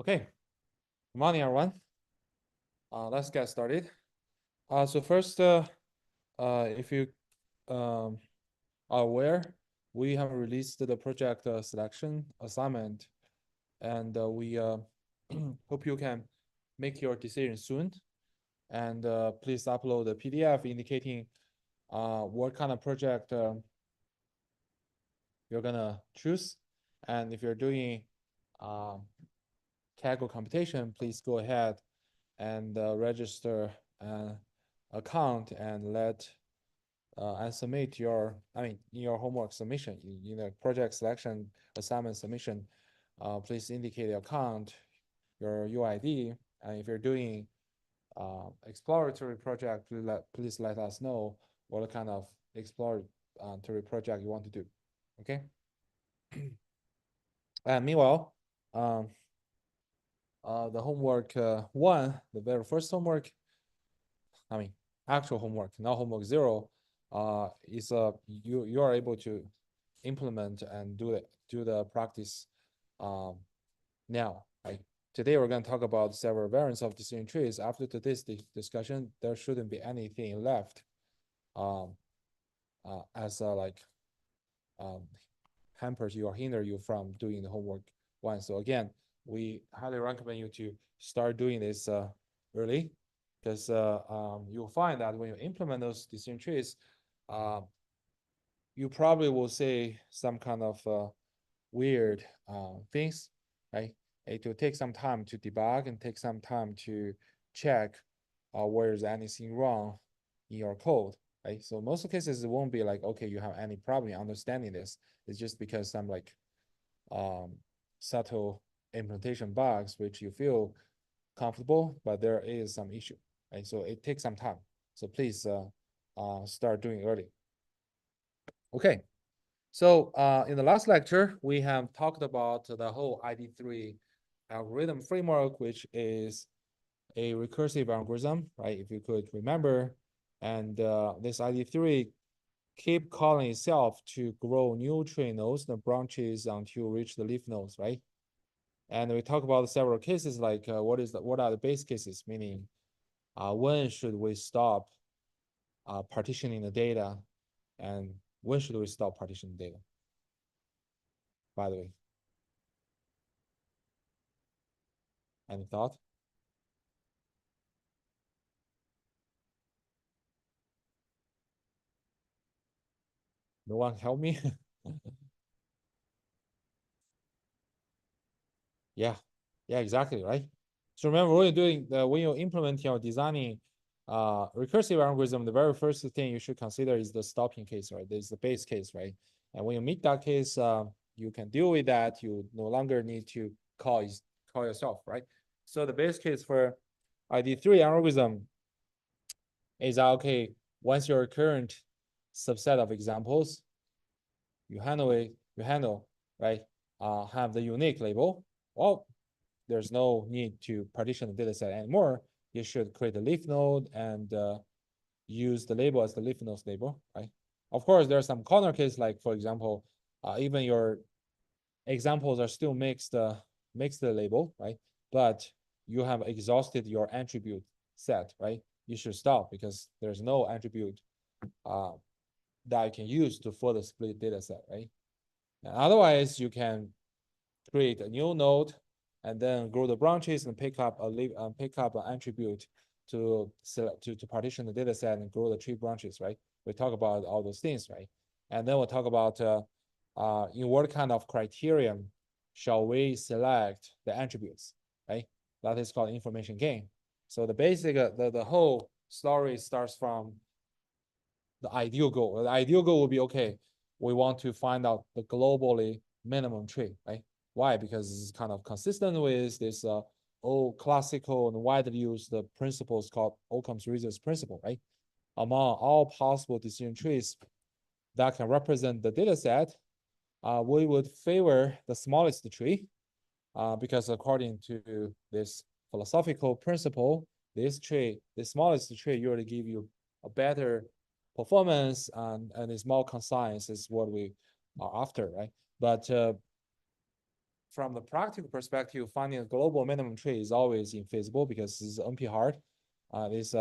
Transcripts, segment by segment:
Okay, good morning, everyone. Let's get started. So first, if you are aware, we have released the project selection assignment, and we hope you can make your decision soon. And please upload the PDF indicating what kind of project you're gonna choose. And if you're doing Kaggle computation, please go ahead and register an account and submit your, in your homework submission, in the project selection assignment submission, please indicate your account, your UID, and if you're doing exploratory project, please let us know what kind of exploratory project you want to do, okay? And meanwhile, the homework one, the very first homework, actual homework, not homework zero, is you are able to implement and do the practice now. Right? Today we're going to talk about several variants of decision trees. After today's discussion, there shouldn't be anything left as hampers you or hinder you from doing the homework one. So again, we highly recommend you to start doing this early, because you'll find that when you implement those decision trees, you probably will see some kind of weird things, right? It will take some time to debug and take some time to check where is anything wrong in your code, right? So most of the cases, it won't be like, okay, you have any problem understanding this. It's just because some subtle implementation bugs, which you feel comfortable, but there is some issue, right? So it takes some time. So please start doing early. Okay. So in the last lecture, we have talked about the whole ID3 algorithm framework, which is a recursive algorithm, right? If you could remember, and this ID3 keep calling itself to grow new tree nodes, the branches until reach the leaf nodes, right? And we talk about several cases like what are the base cases, meaning when should we stop partitioning the data, and when should we stop partitioning data, by the way. Any thought? No one help me? Yeah, yeah, exactly, right? So remember, when you're doing when you're implementing or designing recursive algorithm, the very first thing you should consider is the stopping case, right? There's the base case, right? And when you meet that case, you can deal with that. You no longer need to call yourself, right? So the base case for ID3 algorithm is okay. Once your current subset of examples, you handle, right? Have the unique label. Well, there's no need to partition the dataset anymore. You should create a leaf node and use the label as the leaf nodes label, right? Of course, there are some corner cases, like for example, even your examples are still mixed label, right? But you have exhausted your attribute set, right? You should stop because there's no attribute that you can use to further split data set, right? And otherwise, you can create a new node and then grow the branches and pick up an attribute to select to partition the data set and grow the tree branches, right? We talk about all those things, right? And then we'll talk about in what kind of criterion shall we select the attributes, right? That is called information gain. So the basic, the whole story starts from the ideal goal. The ideal goal will be, okay, we want to find out the globally minimum tree, right? Why? Because it's kind of consistent with this old classical and widely used principles called Occam's razor's principle, right? Among all possible decision trees that can represent the data set, we would favor the smallest tree because according to this philosophical principle, this smallest tree usually give you a better performance and is more concise is what we are after, right? But from the practical perspective, finding a global minimum tree is always infeasible because this is NP hard. It's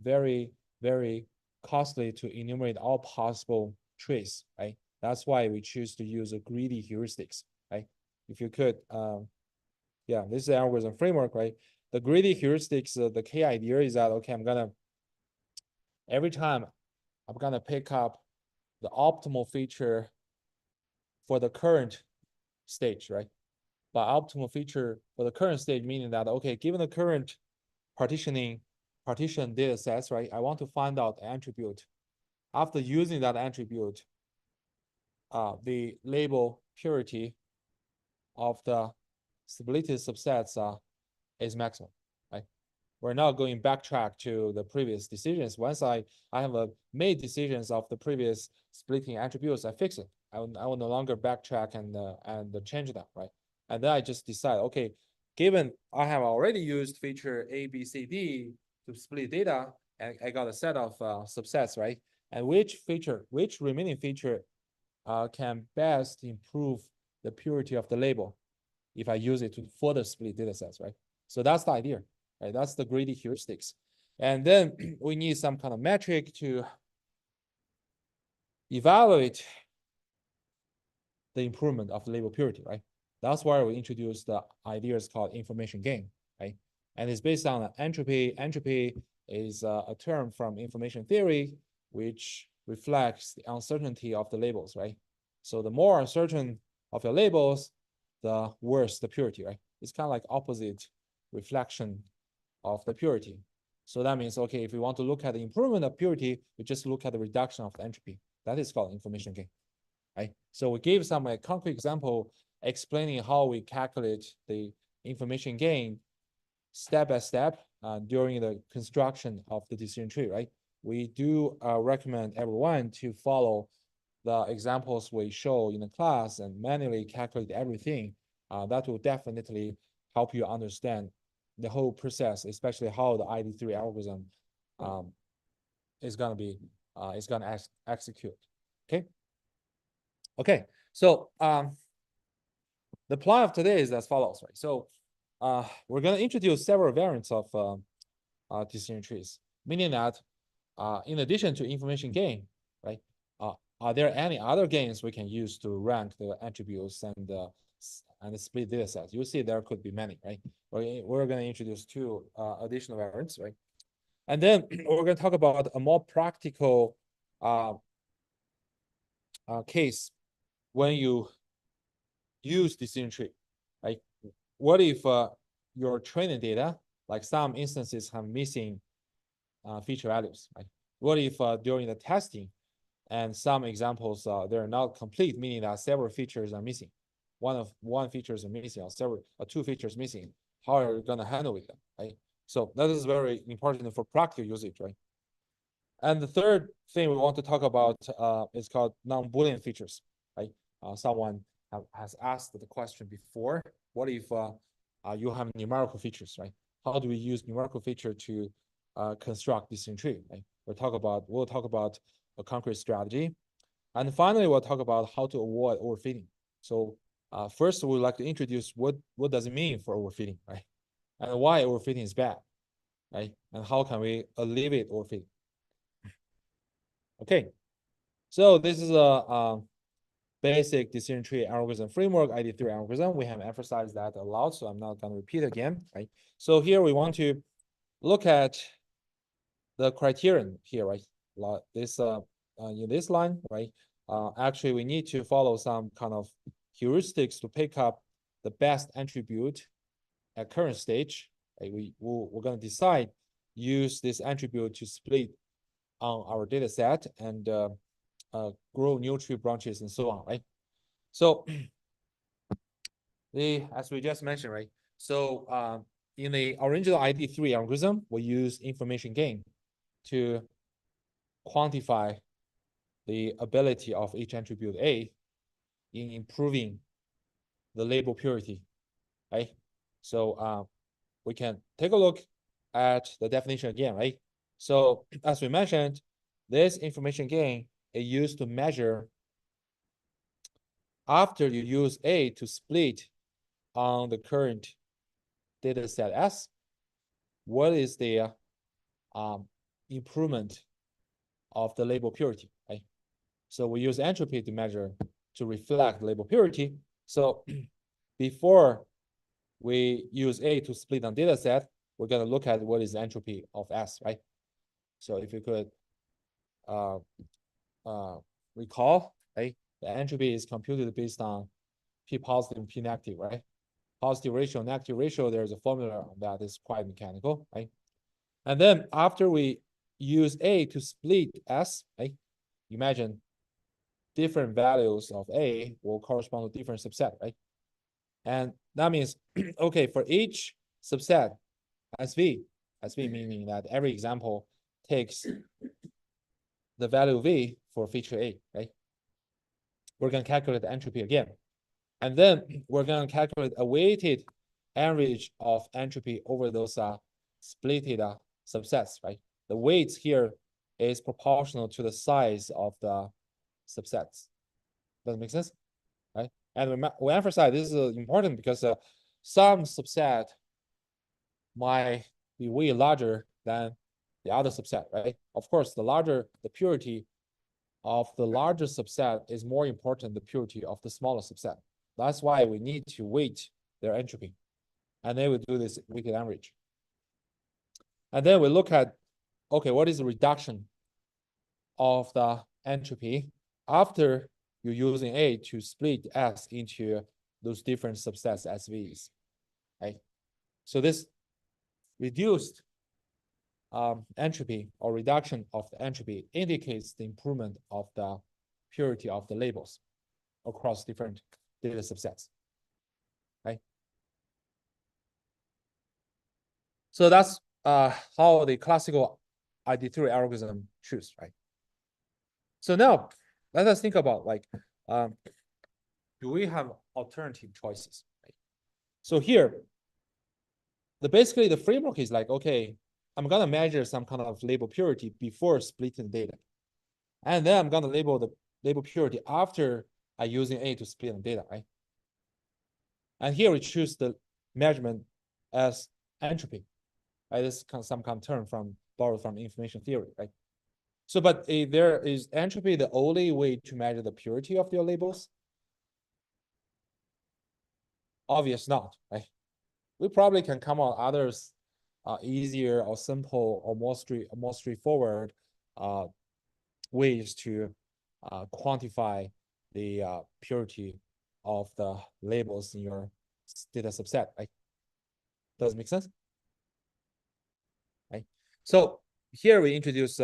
very, very costly to enumerate all possible trees, right? That's why we choose to use a greedy heuristics, right? If you could, yeah, this is the algorithm framework, right? The greedy heuristics, the key idea is that, okay, every time I'm gonna pick up the optimal feature for the current stage, right? By optimal feature for the current stage, meaning that, okay, given the current partition data sets, right? I want to find out the attribute. After using that attribute, the label purity of the splitted subsets is maximum, right? We're not going backtrack to the previous decisions. Once I have made decisions of the previous splitting attributes, I fix it. I will no longer backtrack and change them, right? And then I just decide, okay, given I have already used feature A, B, C, D to split data, and I got a set of subsets, right? And which remaining feature can best improve the purity of the label if I use it to further split data sets, right? So that's the idea, right? That's the greedy heuristics. And then we need some kind of metric to evaluate the improvement of the label purity, right? That's why we introduced the ideas called information gain, right? And it's based on entropy. Entropy is a term from information theory, which reflects the uncertainty of the labels, right? So the more uncertain of your labels, the worse the purity, right? It's kind of like opposite reflection of the purity. So that means, okay, if we want to look at the improvement of purity, we just look at the reduction of the entropy. That is called information gain, right? So we gave some concrete example explaining how we calculate the information gain step by step during the construction of the decision tree, right? We do recommend everyone to follow the examples we show in the class and manually calculate everything. That will definitely help you understand the whole process, especially how the ID3 algorithm is gonna execute. Okay. So the plan of today is as follows, right? So we're gonna introduce several variants of decision trees, meaning that in addition to information gain, right? Are there any other gains we can use to rank the attributes and the split data sets? You see, there could be many, right? We're going to introduce two additional variants, right? And then we're going to talk about a more practical case when you use decision tree, right? What if your training data, like some instances have missing feature values, right? What if during the testing, and some examples they're not complete, meaning that several features are missing. One feature is missing, or two features missing. How are you gonna handle with them, right? So that is very important for practical usage, right? And the third thing we want to talk about is called non-Boolean features, right? Someone has asked the question before: what if you have numerical features, right? How do we use numerical feature to construct decision tree, right? We'll talk about a concrete strategy. And finally, we'll talk about how to avoid overfitting. So first, we'd like to introduce what does it mean for overfitting, right? And why overfitting is bad, right? And how can we alleviate overfitting? Okay, so this is a basic decision tree algorithm framework, ID3 algorithm. We have emphasized that a lot, so I'm not going to repeat again, right? So here we want to look at the criterion here, right? This in this line, right? Actually, we need to follow some kind of heuristics to pick up the best attribute at current stage. Right? We're going to decide use this attribute to split on our data set and grow new tree branches and so on, right? So as we just mentioned, right? So in the original ID3 algorithm, we use information gain to quantify the ability of each attribute A in improving the label purity, right? So we can take a look at the definition again, right? So as we mentioned, this information gain is used to measure after you use A to split on the current data set S, what is the improvement of the label purity, right? So we use entropy to measure to reflect label purity. So before we use A to split on data set, we're going to look at what is the entropy of S, right? So if you could recall, right? The entropy is computed based on P positive and P negative, right? Positive ratio, negative ratio, there's a formula on that is quite mechanical, right? And then after we use A to split S, right? Imagine different values of A will correspond to different subset, right? And that means, okay, for each subset, SV meaning that every example takes the value V for feature A, right? We're going to calculate the entropy again. And then we're going to calculate a weighted average of entropy over those splitted subsets, right? The weights here is proportional to the size of the subsets. Does it make sense? Right? And we emphasize this is important because some subset might be way larger than the other subset, right? Of course, the larger the purity of the larger subset is more important than the purity of the smaller subset. That's why we need to weight their entropy. And then we do this weighted average. And then we look at, okay, what is the reduction of the entropy after you're using A to split S into those different subsets SVs, right? So this reduced entropy or reduction of the entropy indicates the improvement of the purity of the labels across different data subsets, right? So that's how the classical ID3 algorithm choose, right? So now let us think about like, do we have alternative choices, right? So here, basically the framework is like, okay, I'm gonna measure some kind of label purity before splitting data. And then I'm gonna label the label purity after I using A to split the data, right? And here we choose the measurement as entropy, right? This is some kind of term borrowed from information theory, right? So, but there is entropy the only way to measure the purity of your labels? Obvious not, right? We probably can come on others easier or simple or more straightforward ways to quantify the purity of the labels in your data subset, right? Does it make sense? Right. So here we introduce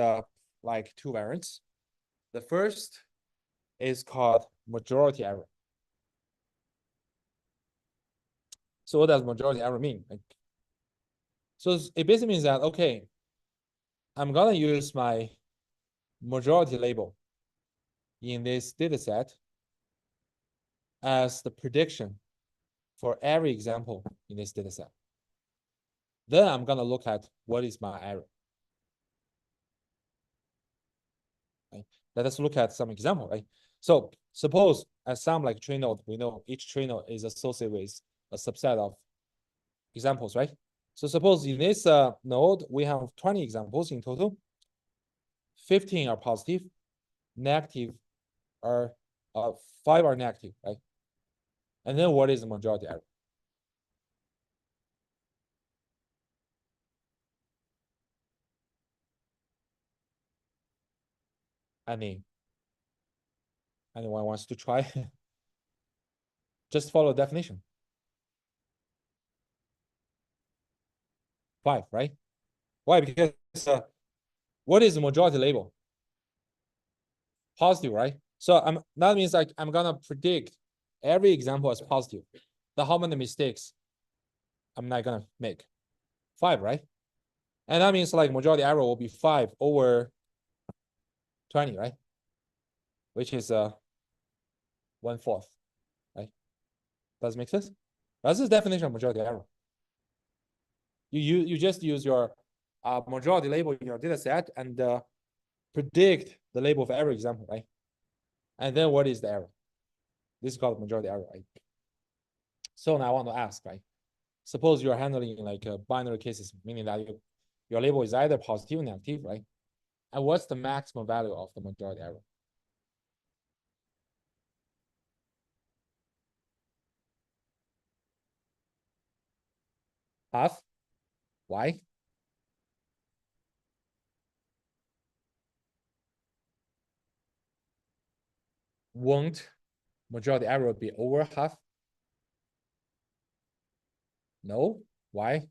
like two variants. The first is called majority error. So what does majority error mean? Like, so it basically means that, okay, I'm gonna use my majority label in this data set as the prediction for every example in this data set. Then I'm gonna look at what is my error. Right? Let us look at some example, right? So suppose at some like train node, we know each train node is associated with a subset of examples, right? So suppose in this node, we have 20 examples in total. 15 are positive, negative are 5 are negative, right? And then what is the majority error? Anyone wants to try? Just follow the definition. 5, right? Why? Because what is the majority label? Positive, right? So that means like I'm gonna predict every example as positive. Then how many mistakes I'm not gonna make? 5, right? And that means like majority error will be 5 over 20, right? Which is 1/4, right? Does it make sense? That's the definition of majority error. You just use your majority label in your data set and predict the label of every example, right? And then what is the error? This is called majority error, right? So now I want to ask, right? Suppose you're handling like binary cases, meaning that your label is either positive or negative, right? And what's the maximum value of the majority error? Half. Why? Won't majority error be over half? No. Why?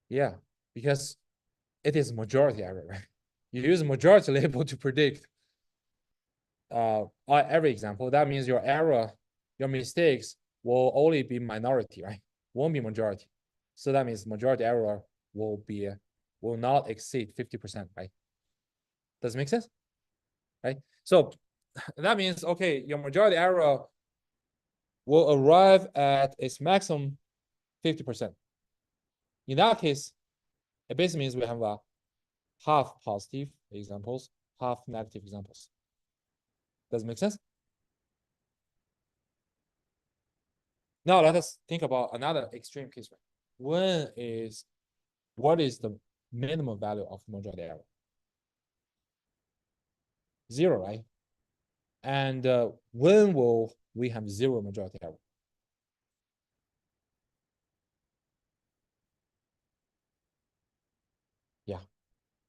Yeah, because it is majority error, right? You use majority label to predict every example. That means your error, your mistakes will only be minority, right? Won't be majority. So that means majority error will not exceed 50%, right? Does it make sense? Right? So that means, okay, your majority error will arrive at its maximum 50%. In that case, it basically means we have a half positive examples, half negative examples. Does it make sense? Now let us think about another extreme case. What is the minimum value of majority error? 0, right? And when will we have 0 majority error? Yeah.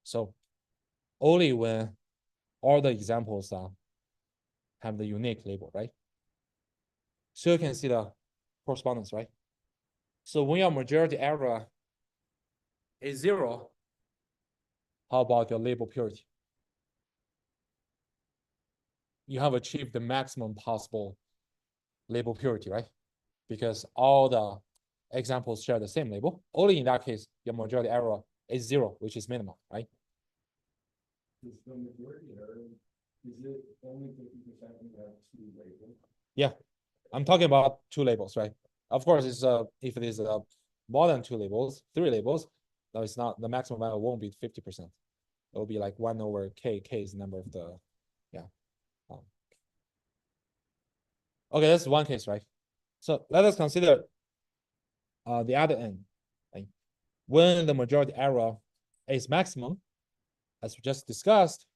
So only when all the examples have the unique label, right? So you can see the correspondence, right? So when your majority error is 0, how about your label purity? You have achieved the maximum possible label purity, right? Because all the examples share the same label. Only in that case, your majority error is 0, which is minimal, right? Is the majority error, is it only 50% when you have 2 labels? Yeah, I'm talking about 2 labels, right? Of course, it's if it is more than 2 labels, 3 labels, no, it's not, the maximum value won't be 50%. It will be like 1 over k. K is the number of the, yeah. Okay, that's one case, right? So let us consider the other end. Right? When the majority error is maximum, as we just discussed,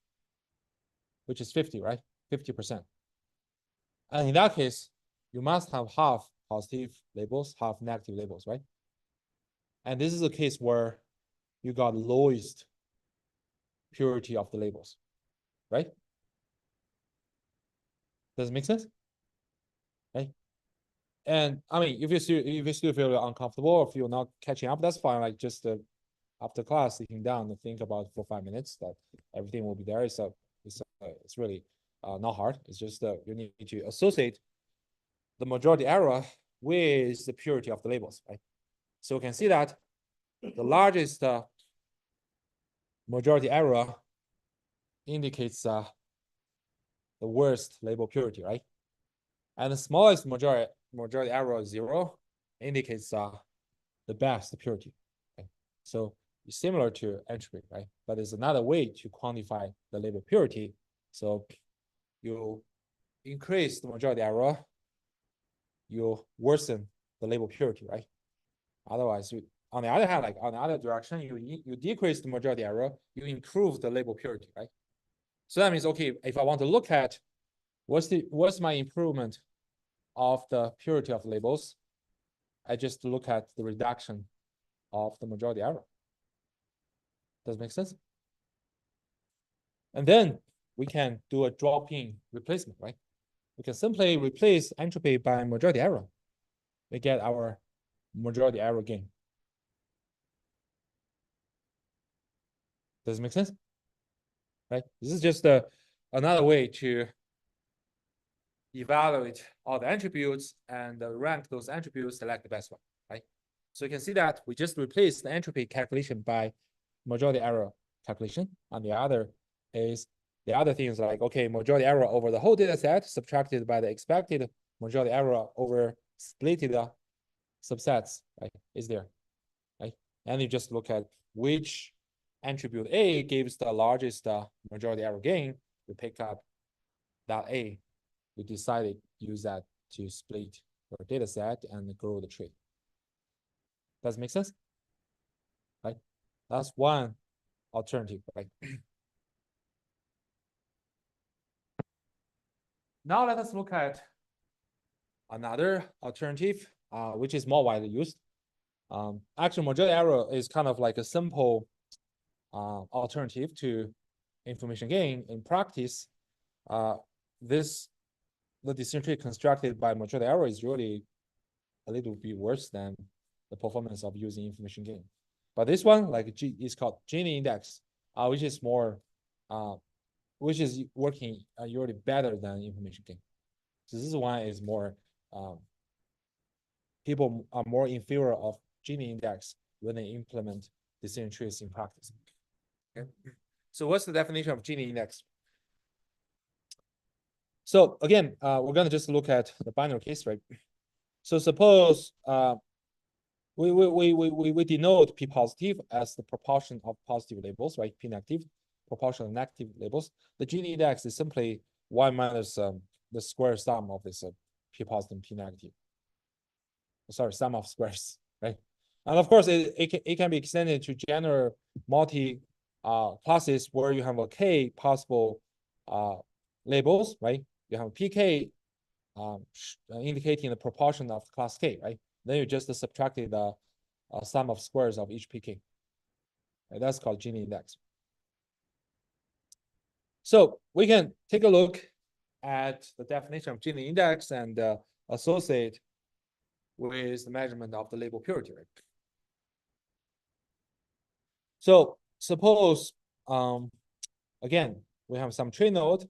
which is 50, right? 50%. And in that case, you must have half positive labels, half negative labels, right? And this is a case where you got lowest purity of the labels, right? Does it make sense? Right? And I mean, if you still feel uncomfortable or feel not catching up, that's fine. Like just after class, sitting down and think about for 5 minutes that everything will be there. It's really not hard. It's just you need to associate the majority error with the purity of the labels, right? So you can see that the largest majority error indicates the worst label purity, right? And the smallest majority error 0 indicates the best purity. Okay? So it's similar to entropy, right? But there's another way to quantify the label purity. So you increase the majority error, you worsen the label purity, right? Otherwise, on the other hand, like on the other direction, you decrease the majority error, you improve the label purity, right? So that means, okay, if I want to look at what's my improvement of the purity of labels, I just look at the reduction of the majority error. Does it make sense? And then we can do a drop-in replacement, right? We can simply replace entropy by majority error. We get our majority error gain. Does it make sense? Right? This is just another way to evaluate all the attributes and rank those attributes, select the best one, right? So you can see that we just replaced the entropy calculation by majority error calculation. And the other thing is like, okay, majority error over the whole data set subtracted by the expected majority error over splitted subsets, right, is there, right? And you just look at which attribute A gives the largest majority error gain, you pick up that A, we decided use that to split your data set and grow the tree. Does it make sense? Right? That's one alternative, right? Now let us look at another alternative, which is more widely used. Actually, majority error is kind of like a simple alternative to information gain. In practice, the decision tree constructed by majority error is really a little bit worse than the performance of using information gain. But this one, like is called Gini index, which is more, which is working usually better than information gain. So this one is more, people are more in favor of Gini index when they implement decision trees in practice. Okay. So what's the definition of Gini index? So again, we're gonna just look at the binary case, right? So suppose we denote P positive as the proportion of positive labels, right? P negative, proportion of negative labels. The Gini index is simply 1 minus the square sum of this P positive and P negative. Sorry, sum of squares, right? And of course, it can be extended to general multi classes where you have a K possible labels, right? You have PK indicating the proportion of class K, right? Then you just subtracted the sum of squares of each PK. Right? That's called Gini index. So we can take a look at the definition of Gini index and associate with the measurement of the label purity rate. So suppose, again, we have some tree node,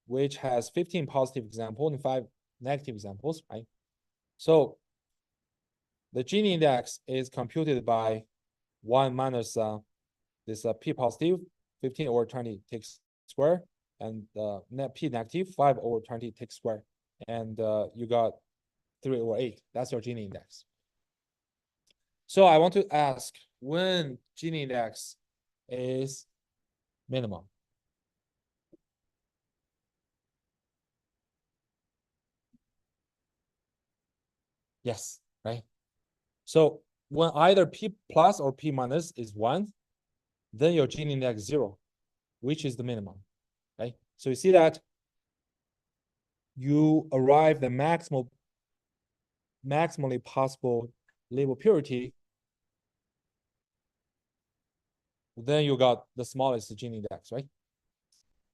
which has 15 positive examples and 5 negative examples, right? So the Gini index is computed by 1 minus this P positive, 15 over 20 takes square, and P negative, 5 over 20 takes square. And you got 3 over 8. That's your Gini index. So I want to ask when Gini index is minimum. Yes, right? So when either P plus or P minus is 1, then your Gini index 0, which is the minimum, right? So you see that you arrive the maximally possible label purity, then you got the smallest Gini index, right?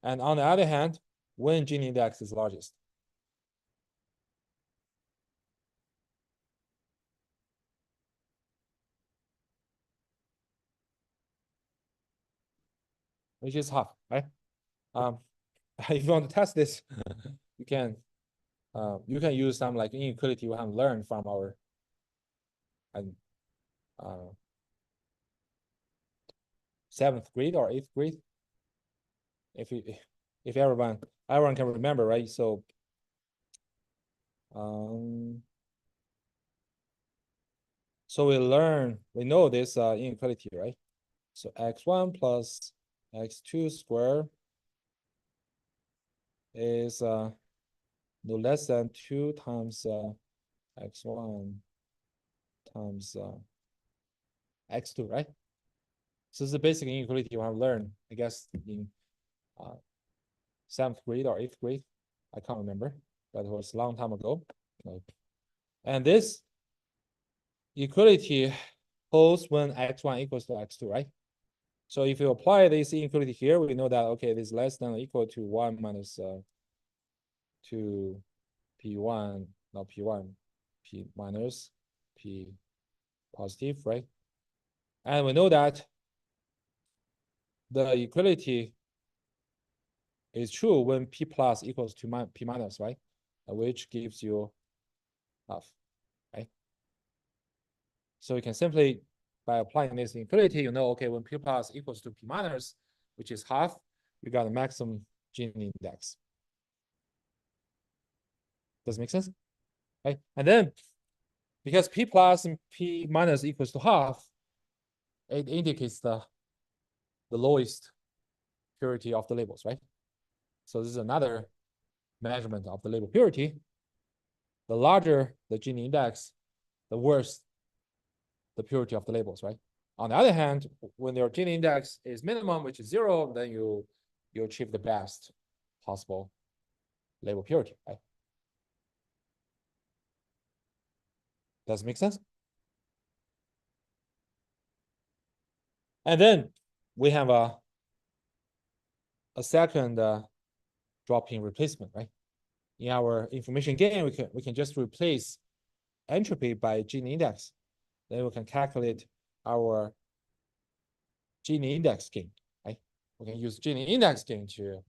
And on the other hand, when Gini index is largest. Which is half, right? If you want to test this, you can use some like inequality we have learned from our 7th grade or 8th grade. If everyone can remember, right? So so we know this inequality, right? So x1 plus x2 square is no less than 2 times x1 times x2, right? So this is the basic inequality you have learned, I guess, in 7th grade or 8th grade. I can't remember, but it was a long time ago. And this equality holds when x1 equals to x2, right? So if you apply this inequality here, we know that, okay, this is less than or equal to 1 minus 2 P1, not P1, P minus P positive, right? And we know that the equality is true when P plus equals to P minus, right? Which gives you half, right? So you can simply, by applying this inequality, you know, okay, when P plus equals to P minus, which is half, you got a maximum Gini index. Does it make sense? Right? And then, because P plus and P minus equals to half, it indicates the lowest purity of the labels, right? So this is another measurement of the label purity. The larger the Gini index, the worse the purity of the labels, right? On the other hand, when your Gini index is minimum, which is 0, then you achieve the best possible label purity, right? Does it make sense? And then we have a second drop-in replacement, right? In our information gain, we can just replace entropy by Gini index. Then we can calculate our Gini index gain, right? We can use Gini index gain to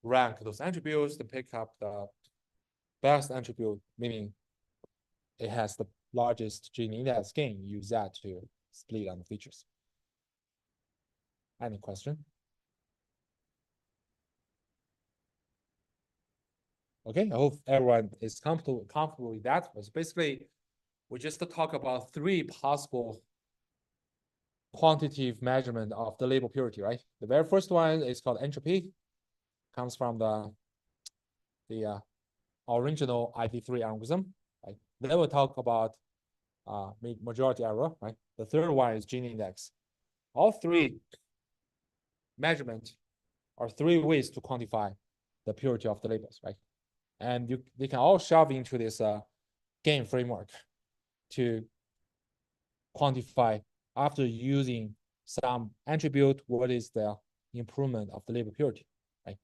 rank those attributes to pick up the best attribute, meaning it has the largest Gini index gain. Use that to split on the features. Any question? Okay, I hope everyone is comfortable with that. But basically, we just talk about 3 possible quantitative measurement of the label purity, right? The very first one is called entropy, comes from the original ID3 algorithm, right? Then we'll talk about majority error, right? The third one is Gini index. All 3 measurements are 3 ways to quantify the purity of the labels, right? And they can all shove into this gain framework to quantify after using some attribute, what is the improvement of the label purity, right?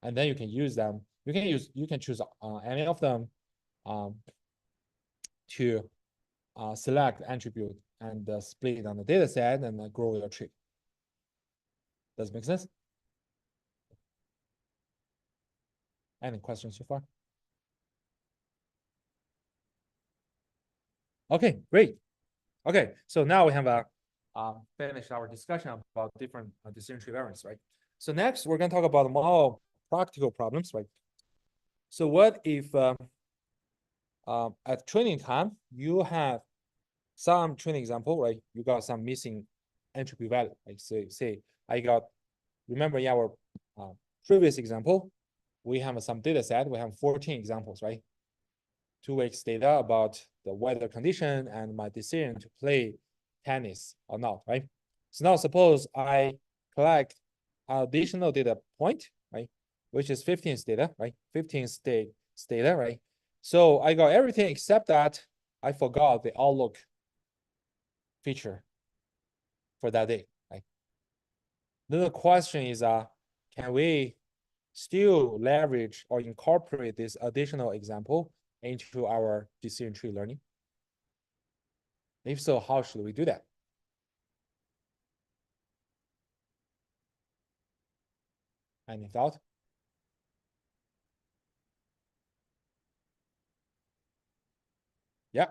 And then you can use them. You can choose any of them to select attribute and split it on the data set and grow your tree. Does it make sense? Any questions so far? Okay, great. Okay, so now we have finished our discussion about different decision tree variants, right? So next we're going to talk about more practical problems, right? So what if at training time you have some training example, right? You got some missing entropy value, like say I got, remember in our previous example, we have some data set, we have 14 examples, right? 2 weeks data about the weather condition and my decision to play tennis or not, right? So now suppose I collect additional data point, right? Which is 15th data, right? 15th data, right? So I got everything except that I forgot the outlook feature for that day, right? Then the question is, can we still leverage or incorporate this additional example into our decision tree learning? If so, how should we do that? Any thought? Yeah,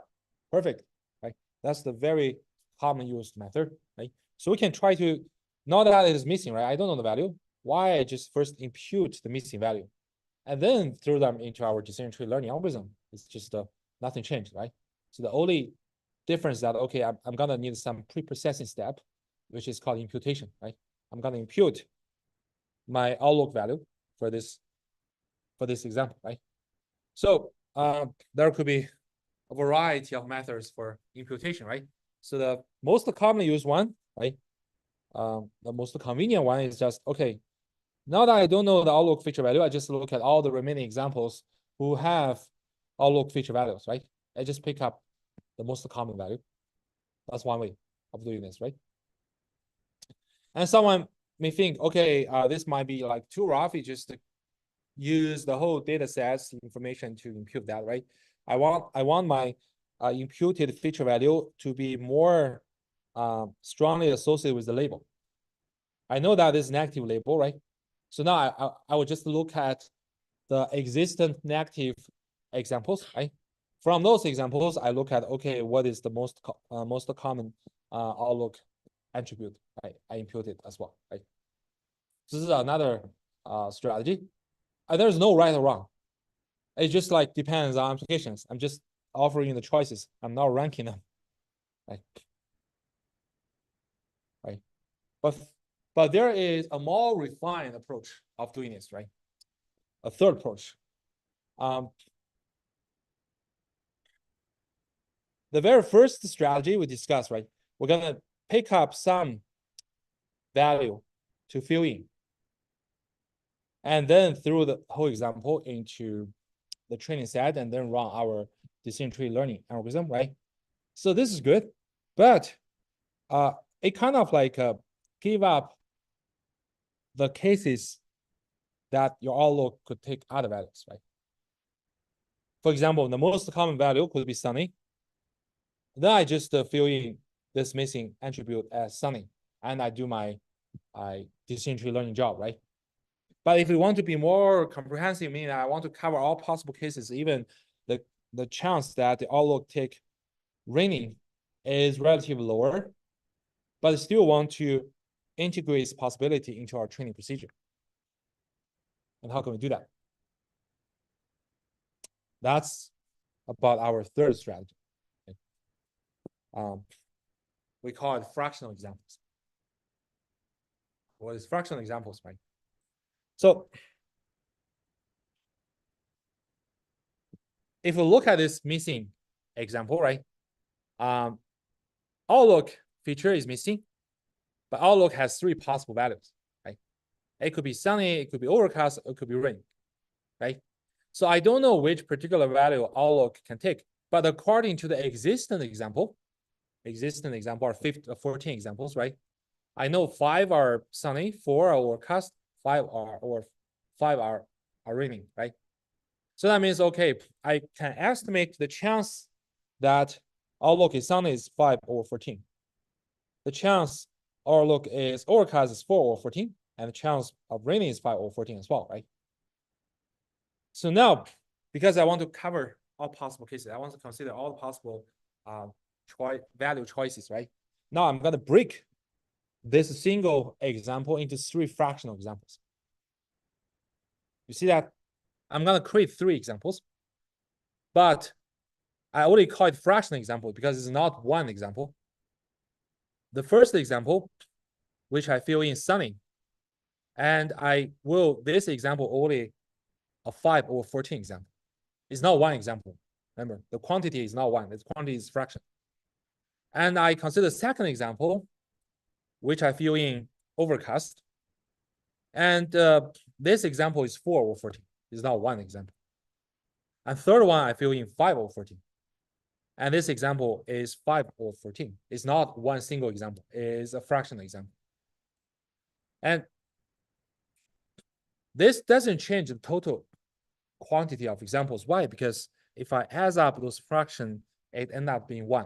perfect, right? That's the very common used method, right? So we can try to, now that it is missing, right? I don't know the value. Why I just first impute the missing value and then throw them into our decision tree learning algorithm. It's just nothing changed, right? So the only difference that, okay, I'm gonna need some pre-processing step, which is called imputation, right? I'm gonna impute my outlook value for this example, right? So there could be a variety of methods for imputation, right? So the most commonly used one, right? The most convenient one is just, okay, now that I don't know the outlook feature value, I just look at all the remaining examples who have outlook feature values, right? I just pick up the most common value. That's one way of doing this, right? And someone may think, okay, this might be like too rough. You just use the whole data sets information to impute that, right? I want my imputed feature value to be more strongly associated with the label. I know that is negative label, right? So now I will just look at the existent negative examples, right? From those examples, I look at, okay, what is the most common outlook attribute, right? I impute it as well, right? This is another strategy. There's no right or wrong. It just like depends on applications. I'm just offering the choices. I'm not ranking them, right? Right. But there is a more refined approach of doing this, right? a third approach. The very first strategy we discussed, right? We're gonna pick up some value to fill in, and then throw the whole example into the training set, and then run our decision tree learning algorithm, right? So this is good, but it kind of like give up the cases that your outlook could take other values, right? For example, the most common value could be sunny. Then I just fill in this missing attribute as sunny, and I do my decision tree learning job, right? But if we want to be more comprehensive, meaning I want to cover all possible cases, even the chance that the outlook take raining is relatively lower, but still want to integrate this possibility into our training procedure. And how can we do that? That's about our third strategy. We call it fractional examples. What is fractional examples, right? So if we look at this missing example, right? Outlook feature is missing, but outlook has three possible values, right? It could be sunny, it could be overcast, it could be rain, right? So I don't know which particular value outlook can take, but according to the existing example are 14 examples, right? I know 5 are sunny, 4 are overcast, 5 are raining, right? So that means, okay, I can estimate the chance that outlook is sunny is 5 over 14. The chance outlook is overcast is 4 over 14, and the chance of raining is 5 over 14 as well, right? So now, because I want to cover all possible cases, I want to consider all the possible value choices, right? Now I'm going to break this single example into 3 fractional examples. You see that? I'm going to create 3 examples, but I already call it fractional example because it's not one example. The first example, which I fill in sunny, and this example only a 5 over 14 example. It's not one example. Remember, the quantity is not one, the quantity is fraction. And I consider the second example, which I fill in overcast. And this example is 4 over 14. It's not one example. And third one, I fill in 5 over 14. And this example is 5 over 14. It's not one single example. It's a fractional example. And this doesn't change the total quantity of examples. Why? Because if I add up those fractions, it ends up being 1.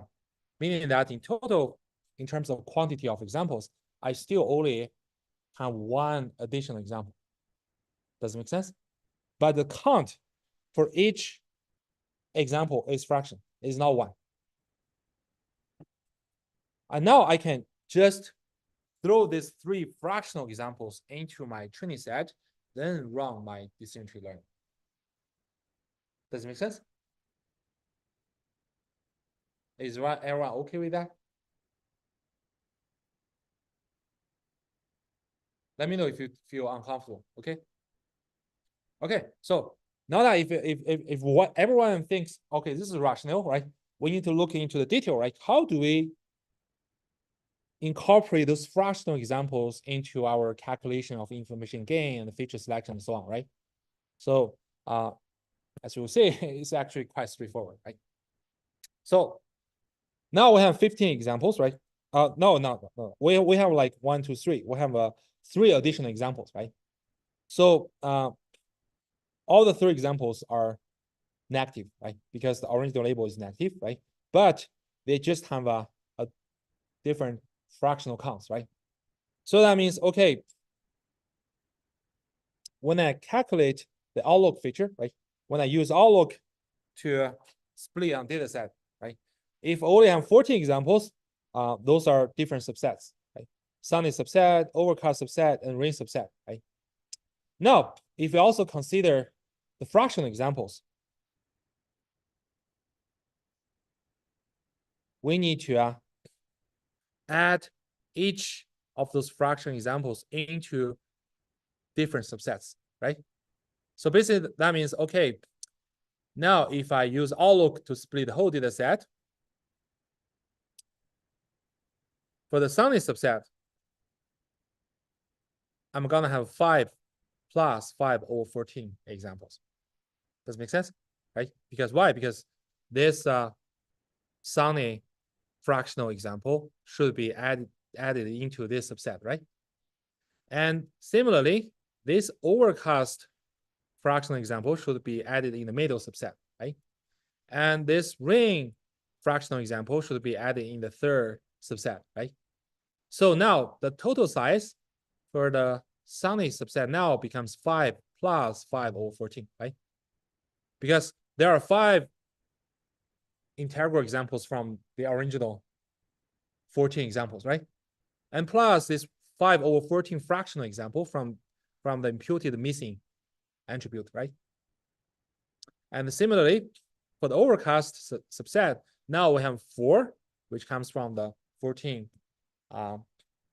Meaning that in total, in terms of quantity of examples, I still only have 1 additional example. Does it make sense? But the count for each example is fraction, is not 1. And now I can just throw these 3 fractional examples into my training set, then run my decision tree learning. Does it make sense? Is everyone okay with that? Let me know if you feel uncomfortable, okay? Okay, so now that if what everyone thinks, okay, this is rational, right? We need to look into the detail, right? How do we incorporate those fractional examples into our calculation of information gain and feature selection and so on, right? So as you will see, it's actually quite straightforward, right? So now we have 15 examples, right? No. We have like 1, 2, 3. We have 3 additional examples, right? So all the 3 examples are negative, right? Because the original label is negative, right? But they just have a different fractional counts, right? So that means, okay, when I calculate the outlook feature, right? When I use outlook to split on data set, right? If I only have 14 examples, those are different subsets, right? Sunny subset, overcast subset, and rain subset, right? Now, if we also consider the fractional examples, we need to add each of those fractional examples into different subsets, right? So basically that means, okay, now if I use outlook to split the whole data set, for the Sunny subset, I'm gonna have 5 plus 5 over 14 examples. Does it make sense? Right? Because why? Because this Sunny fractional example should be added into this subset, right? And similarly, this overcast fractional example should be added in the middle subset, right? And this rain fractional example should be added in the third subset, right? So now the total size for the Sunny subset now becomes 5 plus 5 over 14, right? Because there are 5 integral examples from the original 14 examples, right? And plus this 5 over 14 fractional example from the imputed missing attribute, right? And similarly, for the overcast subset, now we have 4, which comes from the 14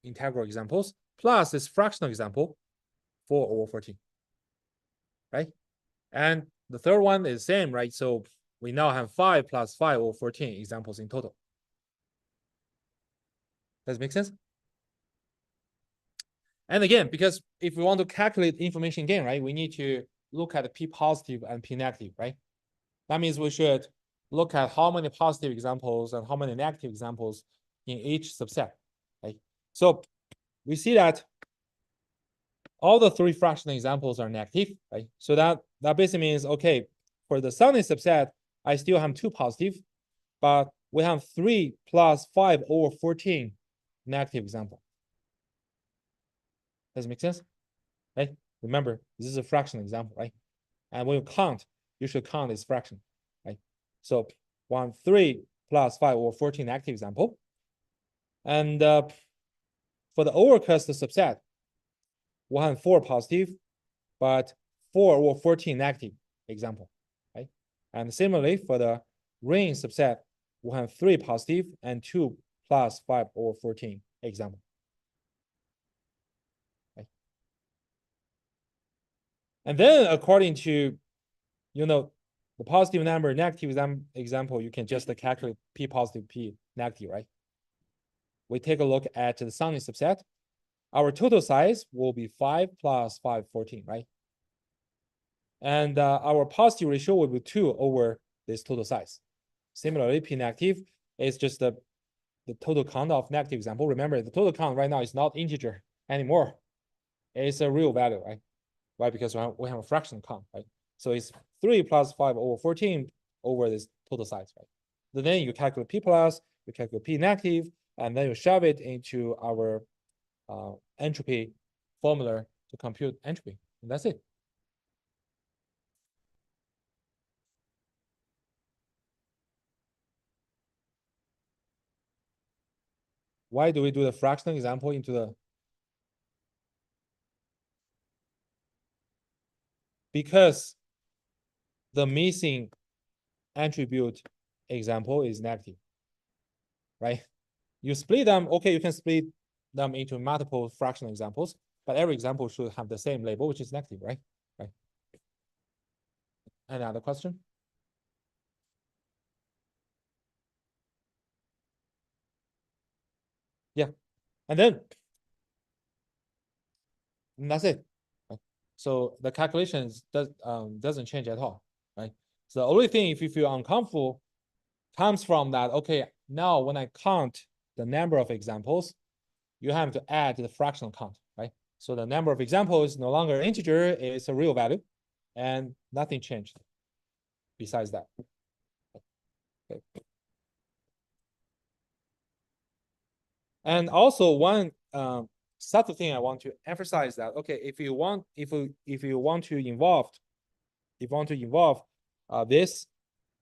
integral examples, plus this fractional example, 4 over 14, right? And the third one is the same, right? So we now have 5 plus 5 over 14 examples in total. Does it make sense? And again, because if we want to calculate information gain, right, we need to look at P positive and P negative, right? That means we should look at how many positive examples and how many negative examples in each subset, right? So we see that all the 3 fractional examples are negative, right? So that basically means, okay, for the Sunny subset, I still have 2 positive, but we have 3 plus 5 over 14 negative example. Does it make sense? Right? Remember, this is a fraction example, right? And when you count, you should count this fraction, right? So 3 plus 5 over 14 negative example. And for the overcast subset, 4 positive, but 4 over 14 negative example, right? And similarly, for the rain subset, 3 positive and 2 plus 5 over 14 example. Right? And then according to, the positive number, negative example, you can just calculate P positive, P negative, right? We take a look at the Sunny subset. Our total size will be 5 plus 5, 14, right? And our positive ratio will be 2 over this total size. Similarly, P negative is just the total count of negative example. Remember, the total count right now is not integer anymore. It's a real value, right? Why? Because we have a fraction count, right? So it's 3 plus 5 over 14 over this total size, right? Then you calculate P plus, you calculate P negative, and then you shove it into our entropy formula to compute entropy. And that's it. Why do we do the fractional example into the? Because the missing attribute example is negative, right? You split them, okay, you can split them into multiple fractional examples, but every example should have the same label, which is negative, right? Right. Any other question? Yeah. And then that's it. Right? So the calculations doesn't change at all, right? So the only thing, if you feel uncomfortable, comes from that, okay, now when I count the number of examples, you have to add the fractional count, right? So the number of examples is no longer integer, it's a real value, and nothing changed besides that. Okay. And also one subtle thing I want to emphasize that, okay, if you want to involve this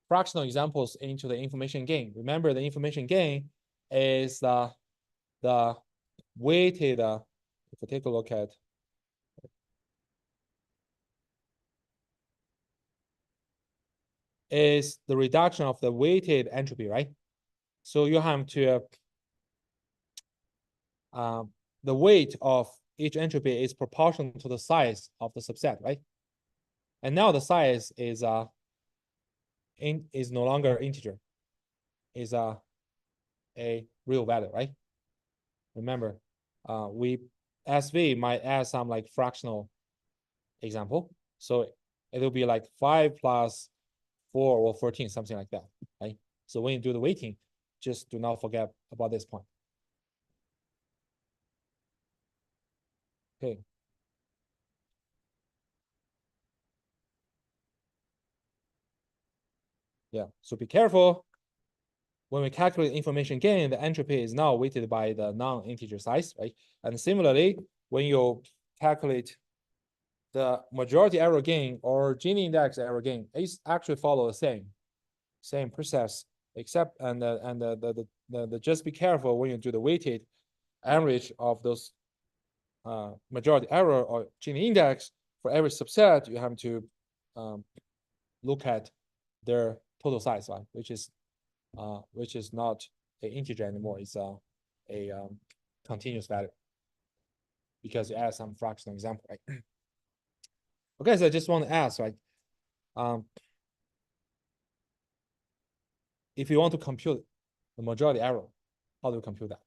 fractional examples into the information gain, remember the information gain is the weighted, if we take a look at, is the reduction of the weighted entropy, right? So you have to, the weight of each entropy is proportional to the size of the subset, right? And now the size is no longer integer, is a real value, right? Remember, we SV might add some like fractional example. So it'll be like 5 plus 4 or 14, something like that, right? So when you do the weighting, just do not forget about this point. Okay. Yeah, so be careful. When we calculate information gain, the entropy is now weighted by the non-integer size, right? And similarly, when you calculate the majority error gain or Gini index error gain, it's actually follow the same process, except just be careful when you do the weighted average of those majority error or Gini index. For every subset, you have to look at their total size, right? Which is not an integer anymore. It's a continuous value because you add some fractional example, right? Okay, so I just want to ask, right? If you want to compute the majority error, how do you compute that?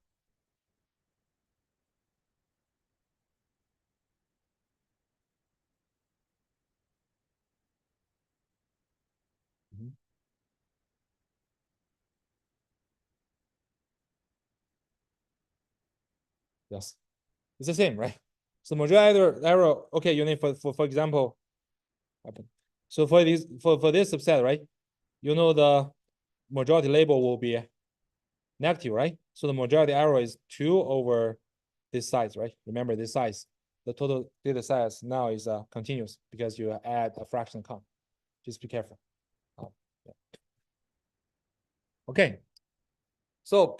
Yes, it's the same, right? So majority error, okay, you need for example, so for this subset, right? You know the majority label will be negative, right? So the majority error is 2 over this size, right? Remember this size, the total data size now is continuous because you add a fraction count. Just be careful. Yeah. Okay. So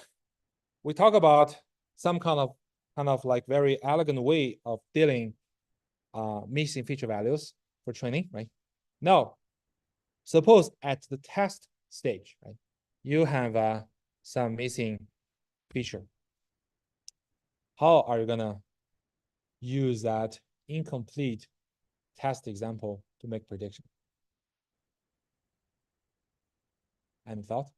we talk about some kind of like very elegant way of dealing missing feature values for training, right? Now, suppose at the test stage, right, you have some missing feature. How are you gonna use that incomplete test example to make prediction? Any thought?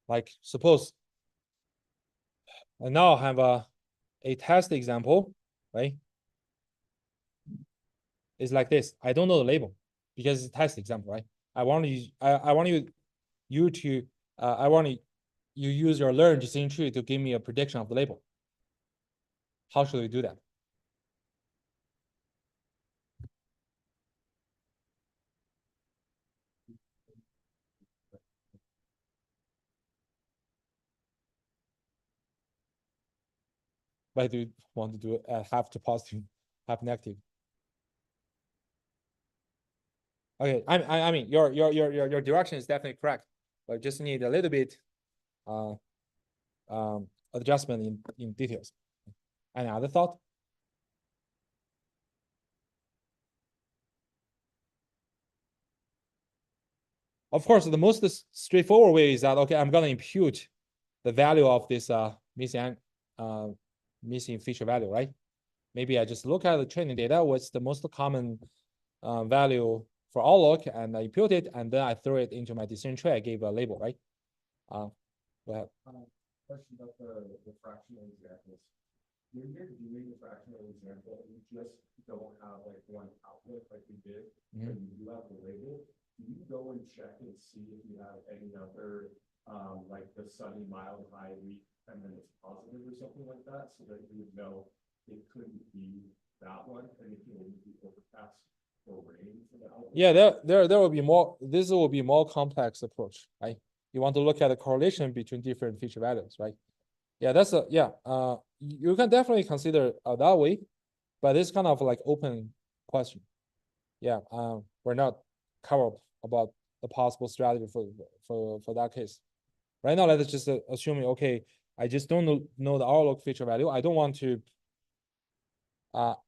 Like suppose I now have a test example, right? It's like this. I don't know the label because it's a test example, right? I want you to you use your learned decision tree to give me a prediction of the label. How should we do that? Why do you want to do half to positive, half negative? Okay, I mean your direction is definitely correct, but just need a little bit adjustment in details. Any other thought? Of course, the most straightforward way is that, okay, I'm gonna impute the value of this missing feature value, right? Maybe I just look at the training data, what's the most common value for all look, and I impute it, and then I throw it into my decision tree. I gave a label, right? Go ahead. Question about the fractional examples. When you're doing the fractional example, you just don't have like one outlet like we did, and you have the label. Do you go and check and see if you have any other, like the sunny, mild, high week, and then it's positive or something like that, so that you would know it couldn't be that one, and it can only be overcast or rain for the outlet? Yeah, there will be more. This will be more complex approach, right? You want to look at the correlation between different feature values, right? Yeah, that's a yeah. You can definitely consider that way, but it's kind of like open question. Yeah, we're not covered about the possible strategy for that case. Right now, let's just assuming, okay, I just don't know the outlook feature value. I don't want to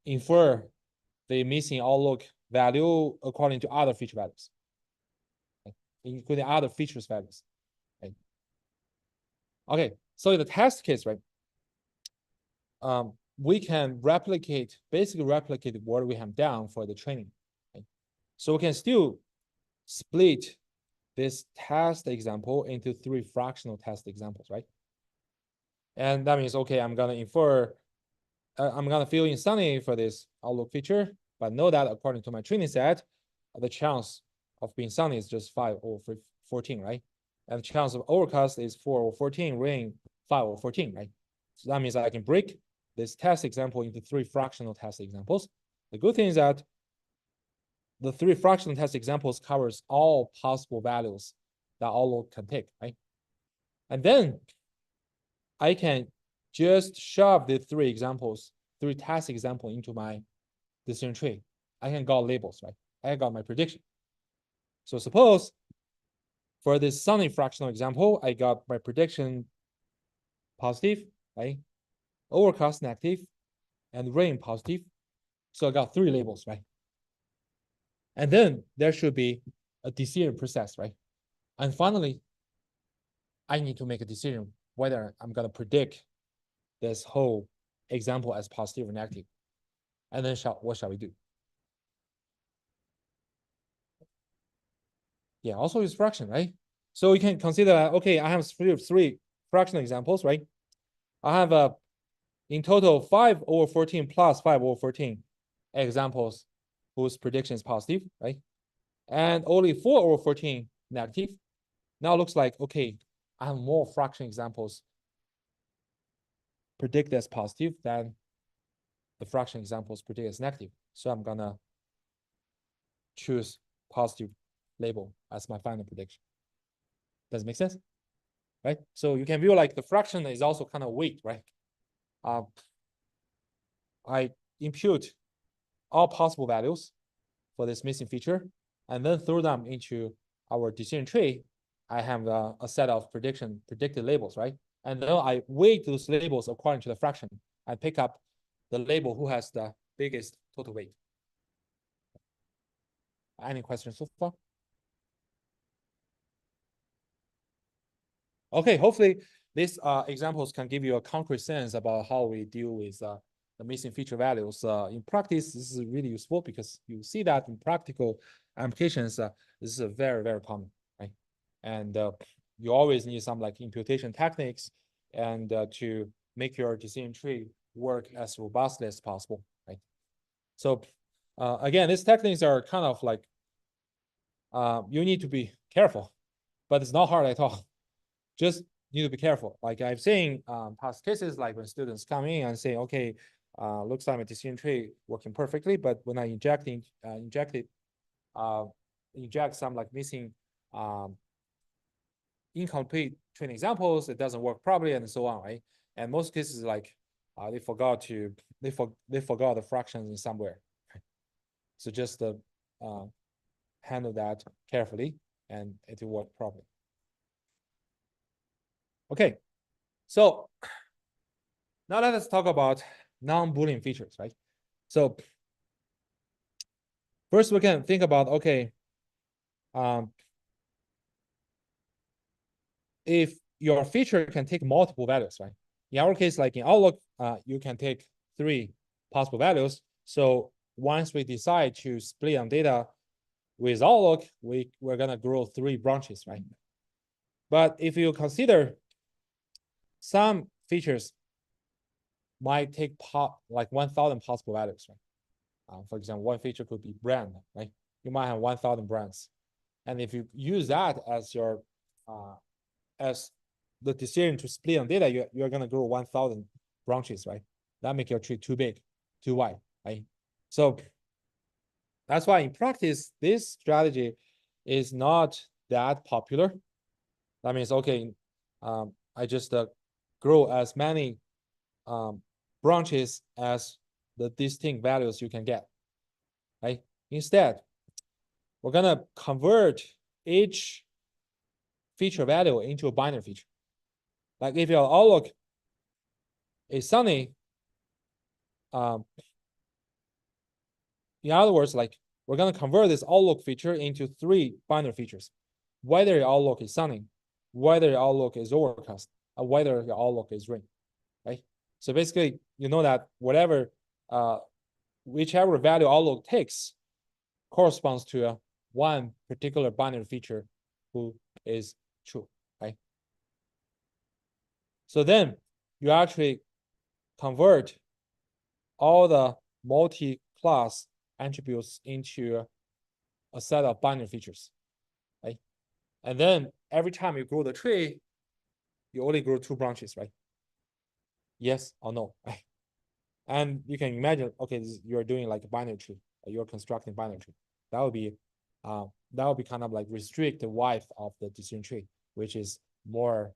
infer the missing outlook value according to other feature values, right? Including other features values. Right? Okay, so in the test case, right? We can basically replicate what we have done for the training. Right? So we can still split this test example into 3 fractional test examples, right? And that means, okay, I'm gonna fill in Sunny for this outlook feature, but know that according to my training set, the chance of being Sunny is just 5 over 14, right? And the chance of overcast is 4 over 14, rain 5 over 14, right? So that means I can break this test example into 3 fractional test examples. The good thing is that the 3 fractional test examples covers all possible values that outlook can take, right? And then I can just shove the 3 test example into my decision tree. I can got labels, right? I got my prediction. So suppose for this Sunny fractional example, I got my prediction positive, right? Overcast negative, and rain positive. So I got 3 labels, right? And then there should be a decision process, right? And finally, I need to make a decision whether I'm gonna predict this whole example as positive or negative. And then what shall we do? Yeah, also use fraction, right? So you can consider, okay, I have 3 fractional examples, right? I have in total 5 over 14 plus 5 over 14 examples whose prediction is positive, right? And only 4 over 14 negative. Now it looks like, okay, I have more fraction examples predict as positive than the fraction examples predict as negative. So I'm gonna choose positive label as my final prediction. Does it make sense? Right? So you can view like the fraction is also kind of weight, right? I impute all possible values for this missing feature and then throw them into our decision tree. I have a set of predicted labels, right? And then I weight those labels according to the fraction. I pick up the label who has the biggest total weight. Any questions so far? Okay, hopefully these examples can give you a concrete sense about how we deal with the missing feature values. In practice, this is really useful because you see that in practical applications, this is very, very common, right? And you always need some like imputation techniques and to make your decision tree work as robustly as possible, right? So again, these techniques are kind of like, you need to be careful, but it's not hard at all. Just need to be careful. Like I've seen past cases, like when students come in and say, okay, looks like my decision tree working perfectly, but when I inject some like missing incomplete training examples, it doesn't work properly and so on, right? And most cases like they forgot the fractions in somewhere. Right? So just handle that carefully and it will work properly. Okay, so now let us talk about non-Boolean features, right? So first we can think about, okay, if your feature can take multiple values, right? In our case, like in Outlook, you can take 3 possible values. So once we decide to split on data with Outlook, we're gonna grow 3 branches, right? But if you consider some features might take like 1,000 possible values, right? For example, one feature could be brand, right? You might have 1,000 brands. And if you use that as your as the decision to split on data, you're gonna grow 1,000 branches, right? That make your tree too big, too wide, right? So that's why in practice, this strategy is not that popular. That means, okay, I just grow as many branches as the distinct values you can get, right? Instead, we're gonna convert each feature value into a binary feature. Like if your Outlook is Sunny, in other words, like we're gonna convert this Outlook feature into 3 binary features. Whether your Outlook is Sunny, whether your Outlook is overcast, whether your outlook is ring, right? So basically, you know that whatever, whichever value outlook takes corresponds to one particular binary feature who is true, right? So then you actually convert all the multi-class attributes into a set of binary features, right? And then every time you grow the tree, you only grow 2 branches, right? Yes or no, right? And you can imagine, okay, you're doing like a binary tree, you're constructing binary tree. That would be kind of like restrict the width of the decision tree, which is more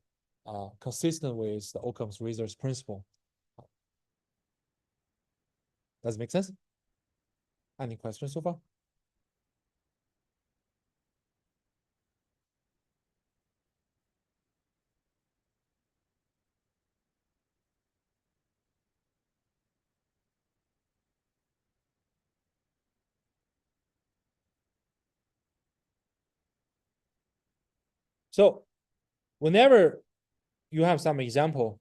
consistent with the Occam's razor's principle. Does it make sense? Any questions so far? So whenever you have some example,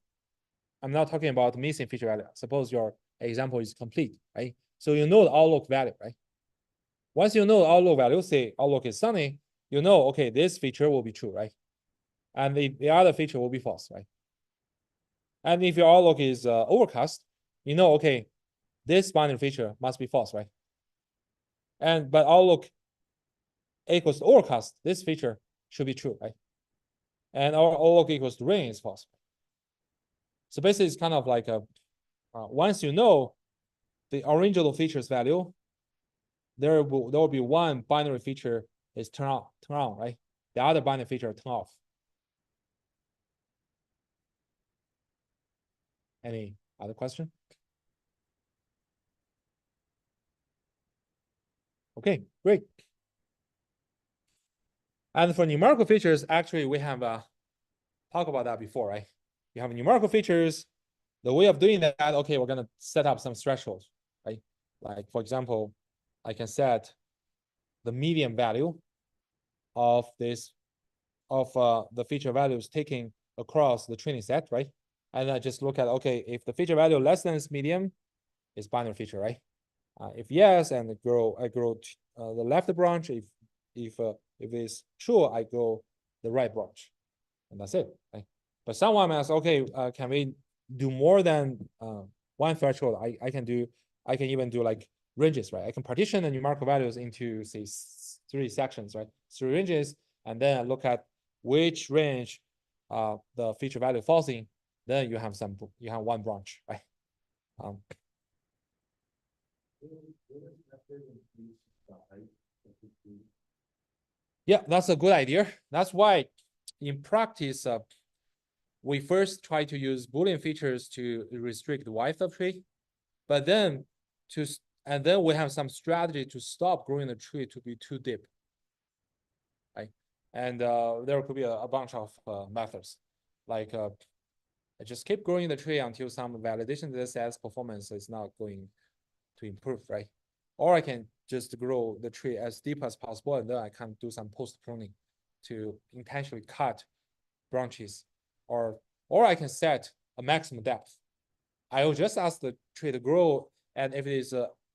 I'm not talking about missing feature value. Suppose your example is complete, right? So you know the outlook value, right? Once you know the outlook value, say outlook is sunny, you know, okay, this feature will be true, right? And the other feature will be false, right? And if your outlook is overcast, you know, okay, this binary feature must be false, right? But outlook equals to overcast, this feature should be true, right? And our outlook equals to rain is false. So basically, it's kind of like a once you know the original features value, there will be one binary feature is turn on, right? The other binary feature turn off. Any other question? Okay, great. And for numerical features, actually, we have talked about that before, right? You have numerical features. The way of doing that, okay, we're gonna set up some thresholds, right? Like for example, I can set the median value of this the feature values taken across the training set, right? And I just look at, okay, if the feature value less than its median, it's binary feature, right? If yes, and I grow the left branch. If it's true, I grow the right branch, and that's it, right? But someone asks, okay, can we do more than one threshold? I can even do like ranges, right? I can partition the numerical values into say 3 sections, right? 3 ranges, and then I look at which range the feature value falls in. Then you have one branch, right? Yeah, that's a good idea. That's why in practice, we first try to use Boolean features to restrict the width of tree, but then we have some strategy to stop growing the tree to be too deep, right? And there could be a bunch of methods, like I just keep growing the tree until some validation data sets performance is not going to improve, right? Or I can just grow the tree as deep as possible, and then I can do some post pruning to intentionally cut branches, or I can set a maximum depth. I will just ask the tree to grow, and if it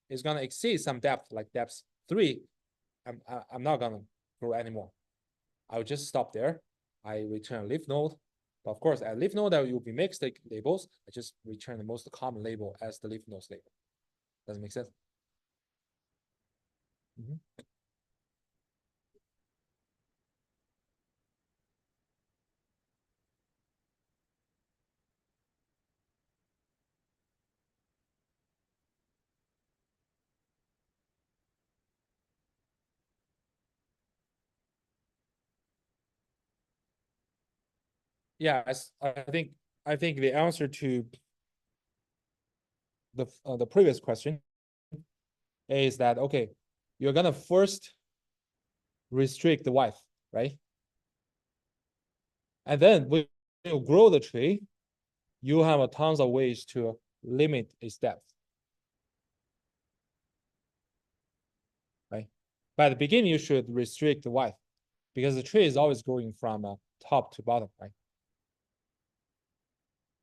is gonna exceed some depth, like depth 3, I'm not gonna grow anymore. I will just stop there. I return leaf node. But of course, at leaf node there will be mixed labels. I just return the most common label as the leaf nodes label. Does it make sense? Yes, I think the answer to the previous question is that, okay, you're gonna first restrict the width, right? And then when you grow the tree, you have a tons of ways to limit its depth, right? By the beginning, you should restrict the width because the tree is always growing from top to bottom, right?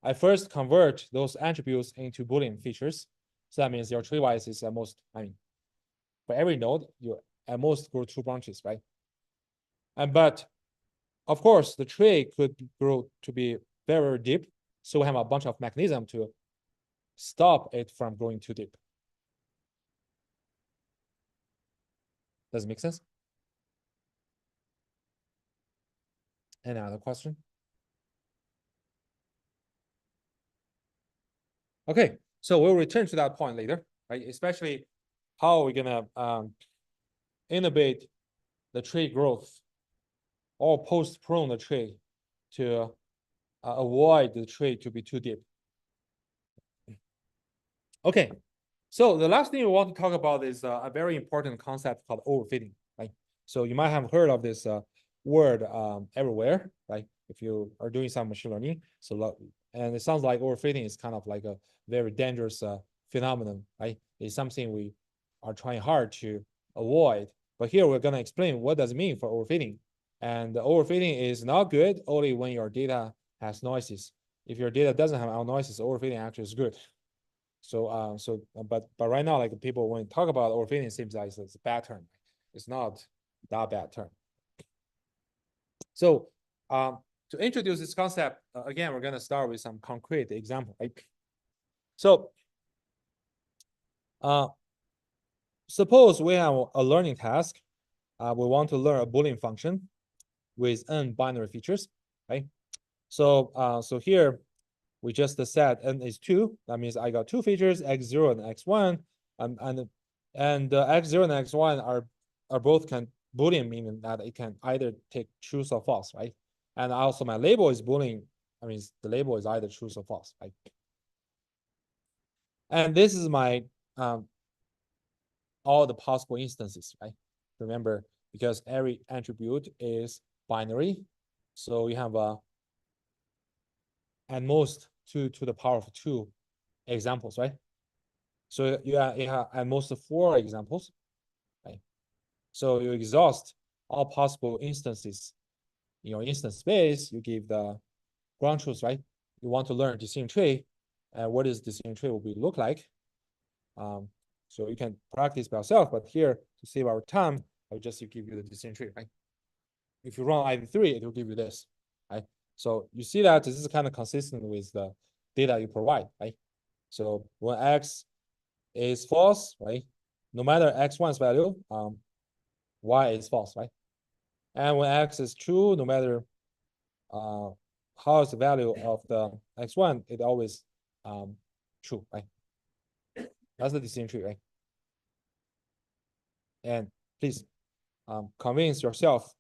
I first convert those attributes into Boolean features. So that means your tree-wise is at most, for every node, you at most grow 2 branches, right? But of course, the tree could grow to be very, very deep. So we have a bunch of mechanism to stop it from growing too deep. Does it make sense? Any other question? Okay, so we'll return to that point later, right? Especially how we're gonna innovate the tree growth or postpone the tree to avoid the tree to be too deep. Okay, so the last thing we want to talk about is a very important concept called overfitting, right? So you might have heard of this word everywhere, right? If you are doing some machine learning, and it sounds like overfitting is kind of like a very dangerous phenomenon, right? It's something we are trying hard to avoid. But here we're gonna explain what does it mean for overfitting. And the overfitting is not good only when your data has noises. If your data doesn't have noises, overfitting actually is good. So, but right now, like people when talk about overfitting, it seems like it's a bad term. It's not that bad term. So, to introduce this concept, again, we're gonna start with some concrete example, right? So, suppose we have a learning task. We want to learn a Boolean function with n binary features, right? So, so here we just said n is 2. That means I got 2 features, x0 and x1, and x0 and x1 are both Boolean, meaning that it can either take true or false, right? And also my label is Boolean. I mean, the label is either true or false, right? And this is my all the possible instances, right? Remember, because every attribute is binary, so you have at most 2 to the power of 2 examples, right? So you have at most 4 examples, right? So you exhaust all possible instances in your instance space. You give the ground truth, right? You want to learn decision tree, and what is decision tree will be look like. So you can practice by yourself, but here to save our time, I'll just give you the decision tree, right? If you run ID3, it will give you this, right? So you see that this is kind of consistent with the data you provide, right? So when X is false, right? No matter X1's value, Y is false, right? And when X is true, no matter how is the value of the X1, it always true, right? That's the decision tree, right? And please convince yourself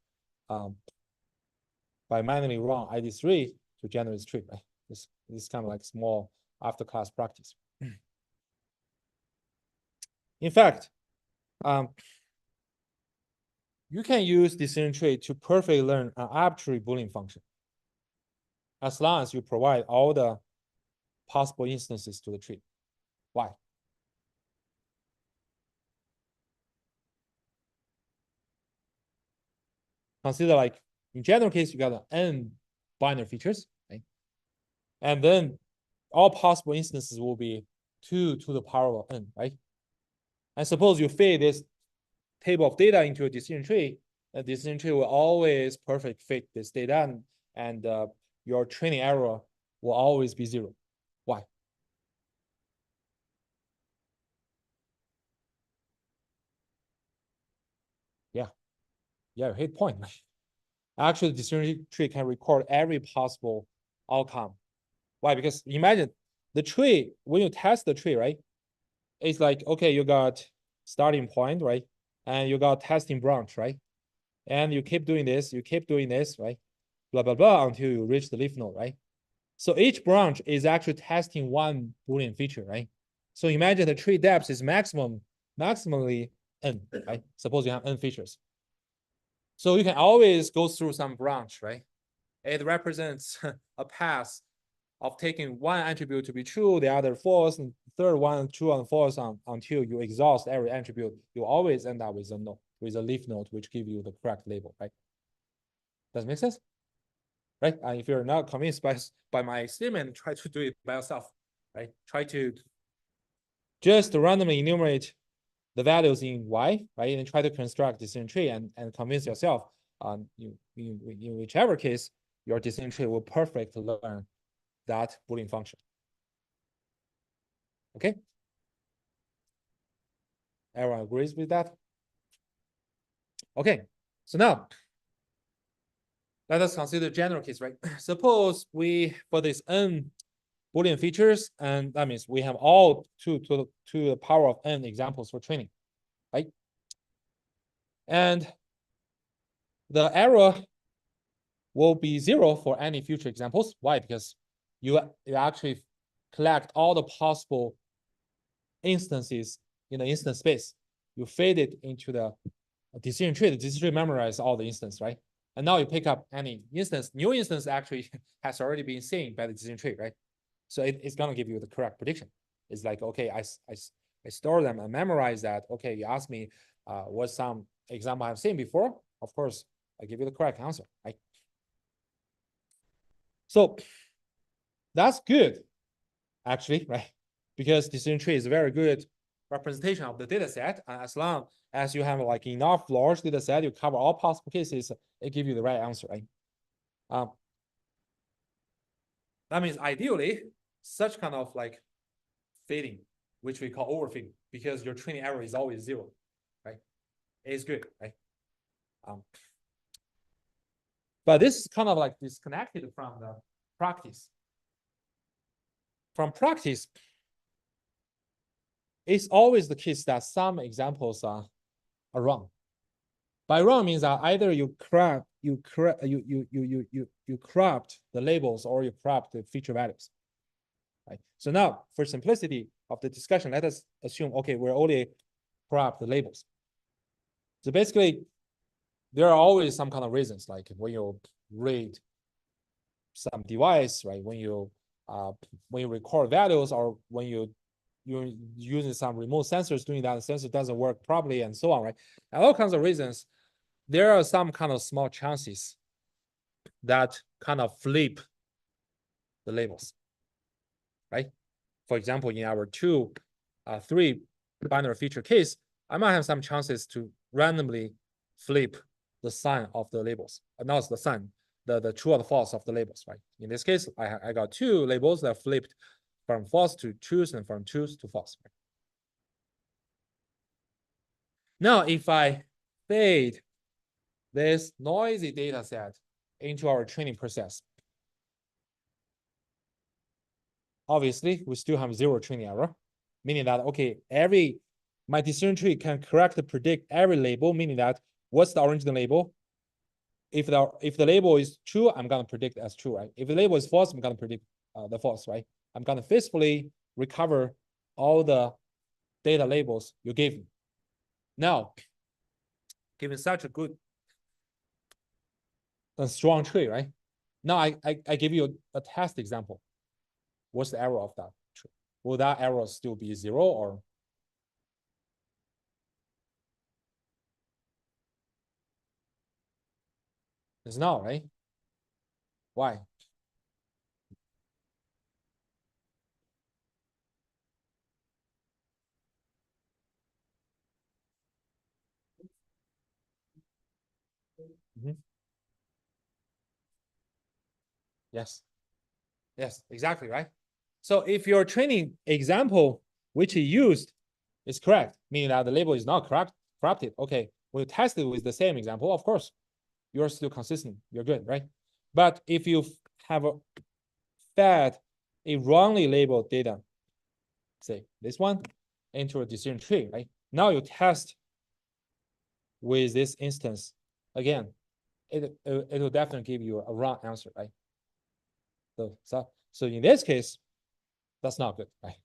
by manually run ID3 to generate this tree, right? This is kind of like small after class practice. In fact, you can use decision tree to perfectly learn an arbitrary Boolean function, as long as you provide all the possible instances to the tree. Why? Consider like in general case, you got n binary features, right? And then all possible instances will be 2 to the power of n, right? And suppose you feed this table of data into a decision tree, the decision tree will always perfect fit this data, and your training error will always be 0. Why? Yeah, hit point. Actually, the decision tree can record every possible outcome. Why? Because imagine the tree, when you test the tree, right? It's like, okay, you got starting point, right? And you got testing branch, right? And you keep doing this, right? Blah, blah, blah, until you reach the leaf node, right? So each branch is actually testing one Boolean feature, right? So imagine the tree depth is maximally n, right? Suppose you have n features. So you can always go through some branch, right? It represents a path of taking one attribute to be true, the other false, and the third one true and false until you exhaust every attribute. You always end up with a leaf node, which give you the correct label, right? Does it make sense? right? If you're not convinced by my statement, try to do it by yourself, right? Try to just randomly enumerate the values in Y, right? And try to construct decision tree and convince yourself in whichever case, your decision tree will perfectly learn that Boolean function. Okay? Everyone agrees with that? Okay, so now let us consider general case, right? Suppose for this n Boolean features, and that means we have all to the power of n examples for training, right? And the error will be 0 for any future examples. Why? Because you actually collect all the possible instances in the instance space. You feed it into the decision tree. The decision tree memorizes all the instance, right? And now you pick up any instance. New instance actually has already been seen by the decision tree, right? So it's gonna give you the correct prediction. It's like, okay, I store them and memorize that. Okay, you ask me what some example I've seen before. Of course, I give you the correct answer, right? So that's good, actually, right? Because decision tree is a very good representation of the data set. And as long as you have like enough large data set, you cover all possible cases, it gives you the right answer, right? That means ideally, such kind of like fitting, which we call overfitting, because your training error is always 0, right? It is good, right? But this is kind of like disconnected from the practice. From practice, it's always the case that some examples are wrong. By wrong means that either you cropped the labels or you cropped the feature values. Right. So now, for simplicity of the discussion, let us assume, okay, we're only crop the labels. So basically, there are always some kind of reasons, like when you read some device, right? When you record values, or when you're using some remote sensors doing that, the sensor doesn't work properly, and so on, right? And all kinds of reasons. There are some kind of small chances that kind of flip the labels, right? For example, in our 3 binary feature case, I might have some chances to randomly flip the sign of the labels. Not the sign, the true or the false of the labels, right? In this case, I got 2 labels that flipped from false to true and from true to false. Right? Now, if I fade this noisy data set into our training process, obviously, we still have 0 training error, meaning that, okay, my decision tree can correctly predict every label, meaning that what's the original label? If the label is true, I'm gonna predict as true, right? If the label is false, I'm gonna predict the false, right? I'm gonna faithfully recover all the data labels you gave me. Now, given such a good and strong tree, right? Now I give you a test example. What's the error of that tree? Will that error still be 0 or? It's not, right? Why? Mm-hmm. Yes. Yes, exactly, right? So if your training example which you used is correct, meaning that the label is not corrupted, okay, we test it with the same example, of course, you're still consistent, you're good, right? But if you have fed a wrongly labeled data, say this one, into a decision tree, right? Now you test with this instance again, it will definitely give you a wrong answer, right? So in this case, that's not good, right?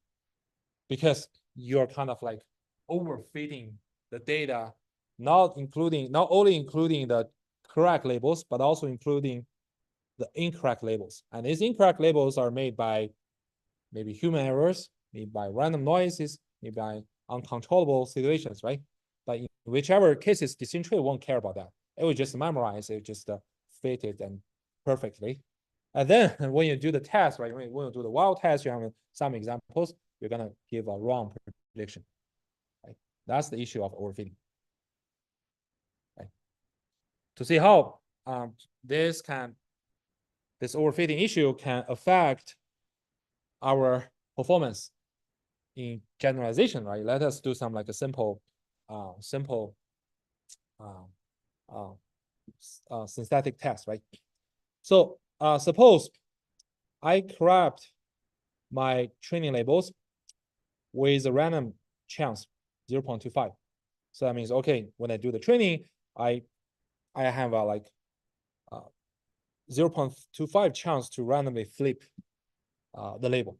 Because you're kind of like overfitting the data, not only including the correct labels, but also including the incorrect labels. And these incorrect labels are made by maybe human errors, maybe by random noises, maybe by uncontrollable situations, right? But in whichever cases, decision tree won't care about that. It will just memorize, it will just fit it and perfectly. And then when you do the test, right, when you do the wild test, you have some examples, you're gonna give a wrong prediction. Right? That's the issue of overfitting. Right? To see how this overfitting issue can affect our performance in generalization, right? Let us do some like a simple synthetic test, right? So suppose I corrupt my training labels with a random chance 0.25. So that means, okay, when I do the training, I have a like 0.25 chance to randomly flip the label,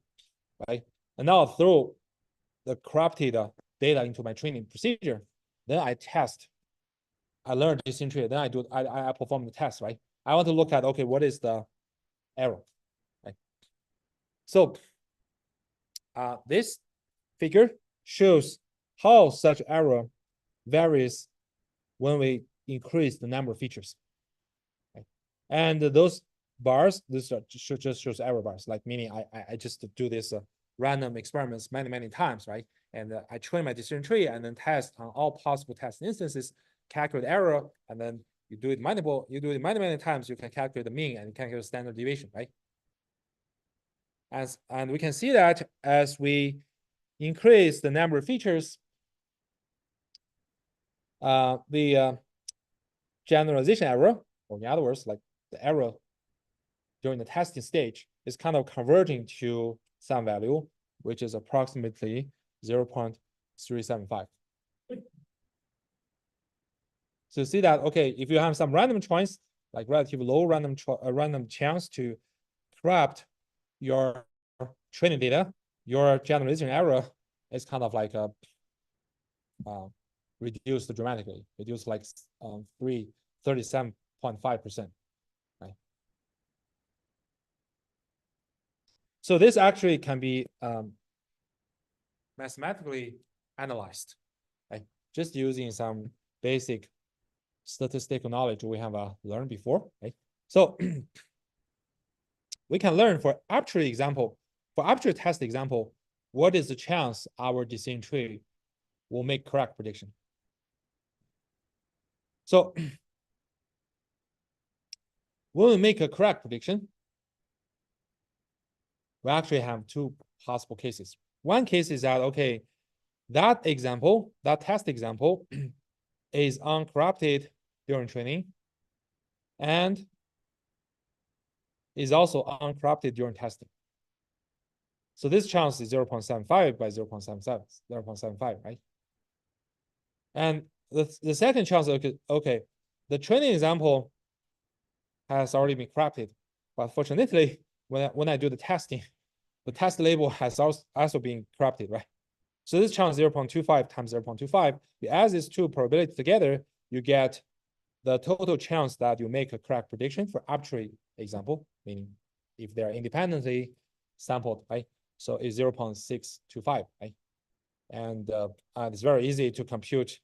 right? And now I'll throw the corrupted data into my training procedure. Then I test. I learn this entry. Then I perform the test, right? I want to look at, okay, what is the error, right? So this figure shows how such error varies when we increase the number of features. Right? And those bars, this just shows error bars, like meaning I just do this random experiments many times, right? And I train my decision tree and then test on all possible test instances, calculate error, and then you do it many times, you can calculate the mean and calculate the standard deviation, right? And we can see that as we increase the number of features, the generalization error, or in other words, like the error during the testing stage, is kind of converging to some value, which is approximately 0.375. So see that, okay, if you have some random choice, like relatively low random chance to corrupt your training data, your generalization error is kind of like reduced dramatically, reduced like 37.5%. Right? So this actually can be mathematically analyzed, right? Just using some basic statistical knowledge we have learned before, right? So we can learn for arbitrary test example, what is the chance our decision tree will make correct prediction? So when we make a correct prediction, we actually have two possible cases. One case is that, okay, that test example is uncorrupted during training and is also uncorrupted during testing. So this chance is 0.75 by 0.75, right? And the second chance, okay, the training example has already been corrupted, but fortunately, when I do the testing, the test label has also been corrupted, right? So this chance 0.25 times 0.25, you add these two probabilities together, you get the total chance that you make a correct prediction for arbitrary example, meaning if they are independently sampled, right? So it's 0.625, right? And it's very easy to compute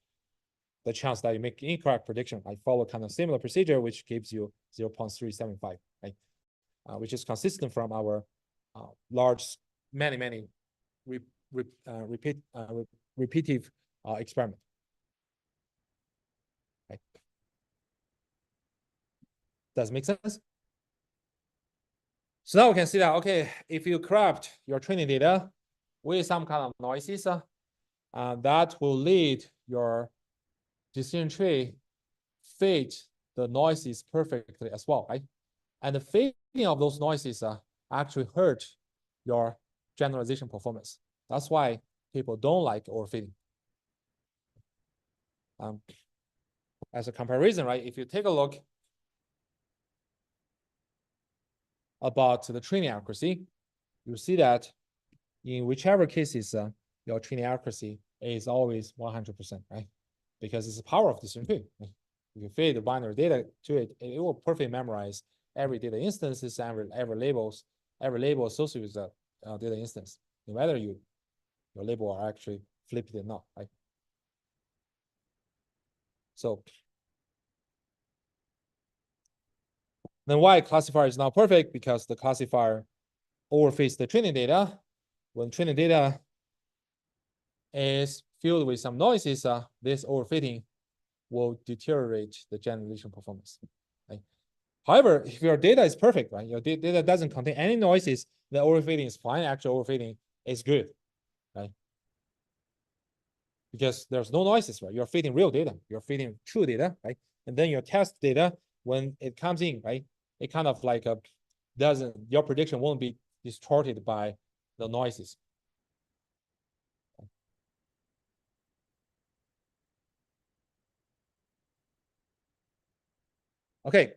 the chance that you make incorrect prediction. I follow kind of similar procedure, which gives you 0.375, right? Which is consistent from our large, many repetitive experiment. Right? Does it make sense? So now we can see that, okay, if you corrupt your training data with some kind of noises, that will lead your decision tree fit the noises perfectly as well, right? And the fitting of those noises actually hurt your generalization performance. That's why people don't like overfitting. As a comparison, right? If you take a look about the training accuracy, you see that in whichever cases your training accuracy is always 100%, right? Because it's the power of decision tree. If you feed the binary data to it, it will perfectly memorize every data instances, every label associated with the data instance, no matter your label are actually flipped or not, right? So Then why classifier is not perfect? Because the classifier overfits the training data. When training data is filled with some noises, this overfitting will deteriorate the generalization performance. Right? However, if your data is perfect, right, your data doesn't contain any noises, the overfitting is fine. Actual overfitting is good, right? Because there's no noises, right? You're fitting real data, you're fitting true data, right? And then your test data, when it comes in, right, it kind of like your prediction won't be distorted by the noises. Okay.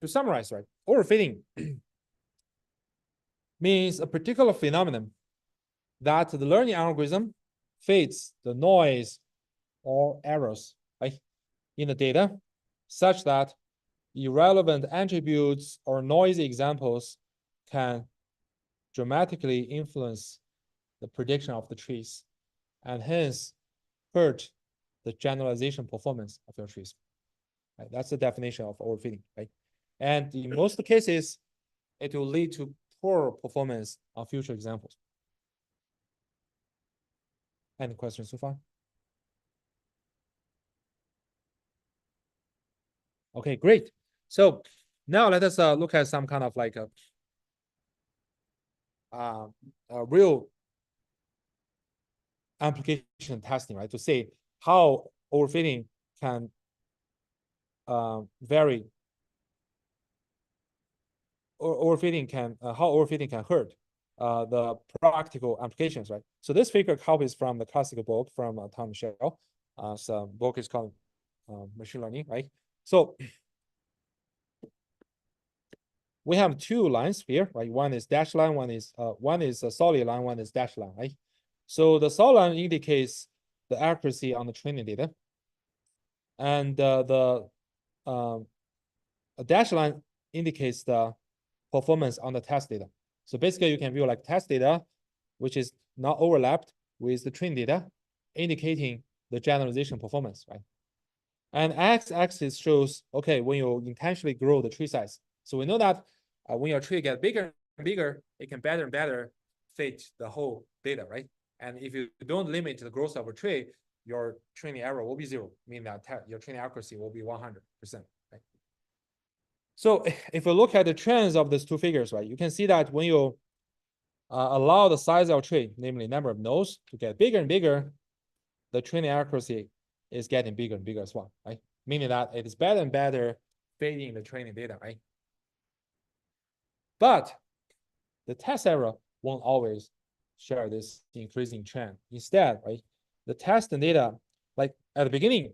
To summarize, right, overfitting means a particular phenomenon that the learning algorithm fits the noise or errors, right, in the data such that irrelevant attributes or noisy examples can dramatically influence the prediction of the trees and hence hurt the generalization performance of your trees. Right? That's the definition of overfitting, right? And in most cases, it will lead to poor performance on future examples. Any questions so far? Okay, great. So now let us look at some kind of like a real application testing, right? To see how overfitting can vary, or overfitting can how overfitting can hurt the practical applications, right? So this figure copies from the classical book from Tom Michel. So book is called Machine Learning, right? So we have two lines here, right? One is dashed line, one is a solid line, one is dashed line, right? So the solid line indicates the accuracy on the training data, and the dashed line indicates the performance on the test data. So basically, you can view like test data, which is not overlapped with the training data, indicating the generalization performance, right? And x-axis shows, okay, when you intentionally grow the tree size. So we know that when your tree gets bigger and bigger, it can better and better fit the whole data, right? And if you don't limit the growth of a tree, your training error will be zero, meaning that your training accuracy will be 100%, right? So if you look at the trends of these two figures, right, you can see that when you allow the size of tree, namely number of nodes, to get bigger and bigger, the training accuracy is getting bigger and bigger as well, right? Meaning that it is better and better fitting the training data, right? But the test error won't always share this increasing trend. Instead, right, the test data, like at the beginning,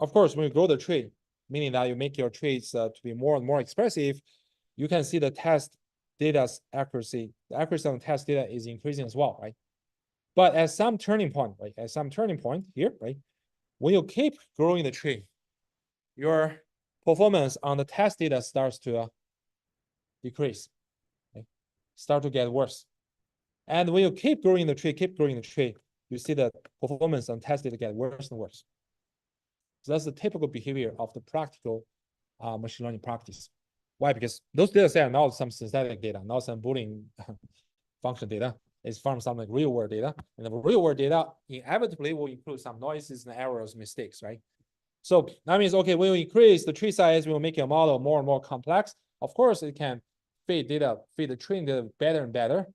of course, when you grow the tree, meaning that you make your trees to be more and more expressive, you can see the test data's accuracy. The accuracy on the test data is increasing as well, right? But at some turning point, right? At some turning point here, right? When you keep growing the tree, your performance on the test data starts to decrease, right? Start to get worse. And when you keep growing the tree, you see the performance on test data get worse and worse. So that's the typical behavior of the practical machine learning practice. Why? Because those data sets are not some synthetic data, not some Boolean function data. It's from some like real world data. And the real world data inevitably will include some noises and errors, mistakes, right? So that means, okay, when we increase the tree size, we will make your model more and more complex. Of course, it can feed the training data better and better.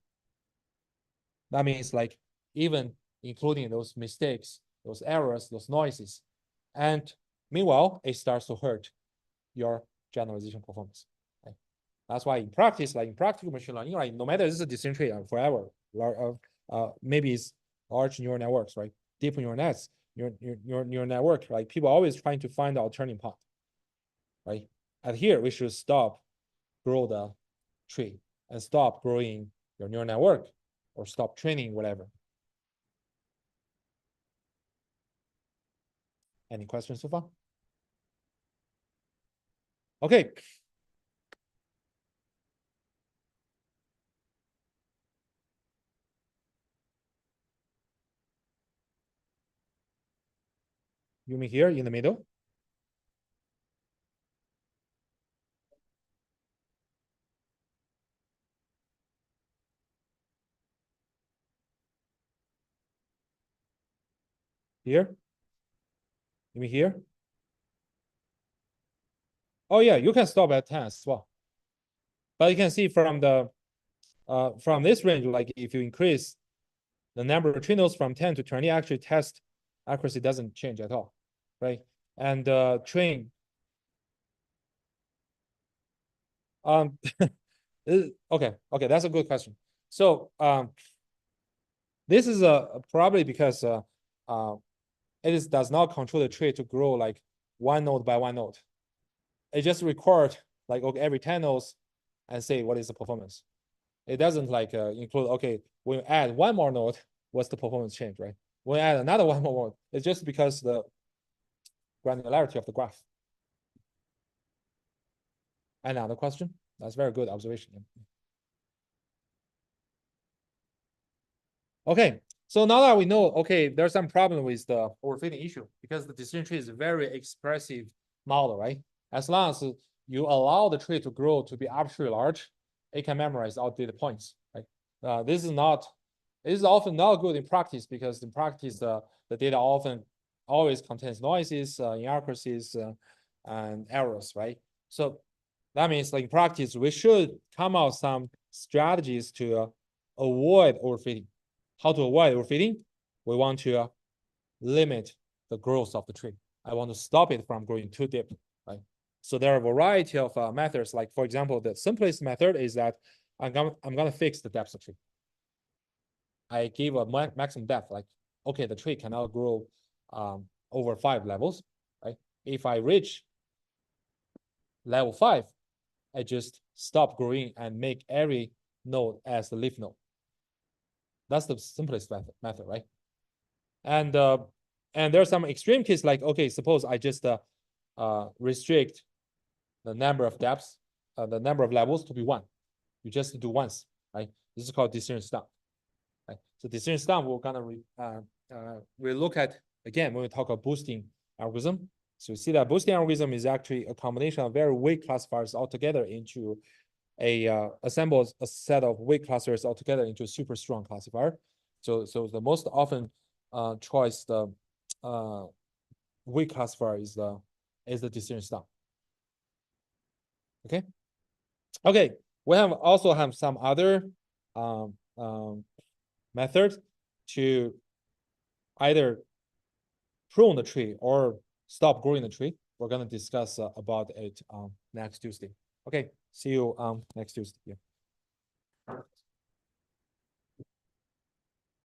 That means like even including those mistakes, those errors, those noises. And meanwhile, it starts to hurt your generalization performance. Right? That's why in practice, like in practical machine learning, like no matter this is a distributed forever, maybe it's large neural networks, right? Deep neural nets, your network, like people are always trying to find the alternating path, right? And here we should stop grow the tree and stop growing your neural network or stop training, whatever. Any questions so far? Okay. You mean here in the middle? Here? You mean here? Oh yeah, you can stop at 10 as well. But you can see from the from this range, like if you increase the number of tree nodes from 10 to 20, actually test accuracy doesn't change at all, right? And train okay, that's a good question. So this is probably because it does not control the tree to grow like one node by one node. It just record like okay, every 10 nodes and say what is the performance. It doesn't like include okay, when you add one more node, what's the performance change, right? When you add another one more node, it's just because the granularity of the graph. Another question? That's very good observation. Okay, so now that we know, okay, there's some problem with the overfitting issue because the decision tree is a very expressive model, right? As long as you allow the tree to grow to be arbitrarily large, it can memorize all data points, right? This is often not good in practice because in practice, the data often always contains noises, inaccuracies, and errors, right? So that means like in practice, we should come out some strategies to avoid overfitting. How to avoid overfitting? We want to limit the growth of the tree. I want to stop it from growing too deep, right? So there are a variety of methods. Like for example, the simplest method is that I'm gonna fix the depth of tree. I give a maximum depth, like okay, the tree cannot grow over 5 levels, right? If I reach level 5, I just stop growing and make every node as the leaf node. That's the simplest method, right? And there's some extreme case like, okay, suppose I just restrict the number of depths, the number of levels to be 1. You just do once, right? This is called decision stump. Right? So decision stump, we're gonna we look at again when we talk about boosting algorithm. So you see that boosting algorithm is actually a combination of very weak classifiers altogether into assembles a set of weak classifiers altogether into a super strong classifier. So the most often choice the weak classifier is the decision stump. Okay, we also have some other methods to either prune the tree or stop growing the tree. We're gonna discuss about it next Tuesday. Okay, see you next Tuesday. Yeah.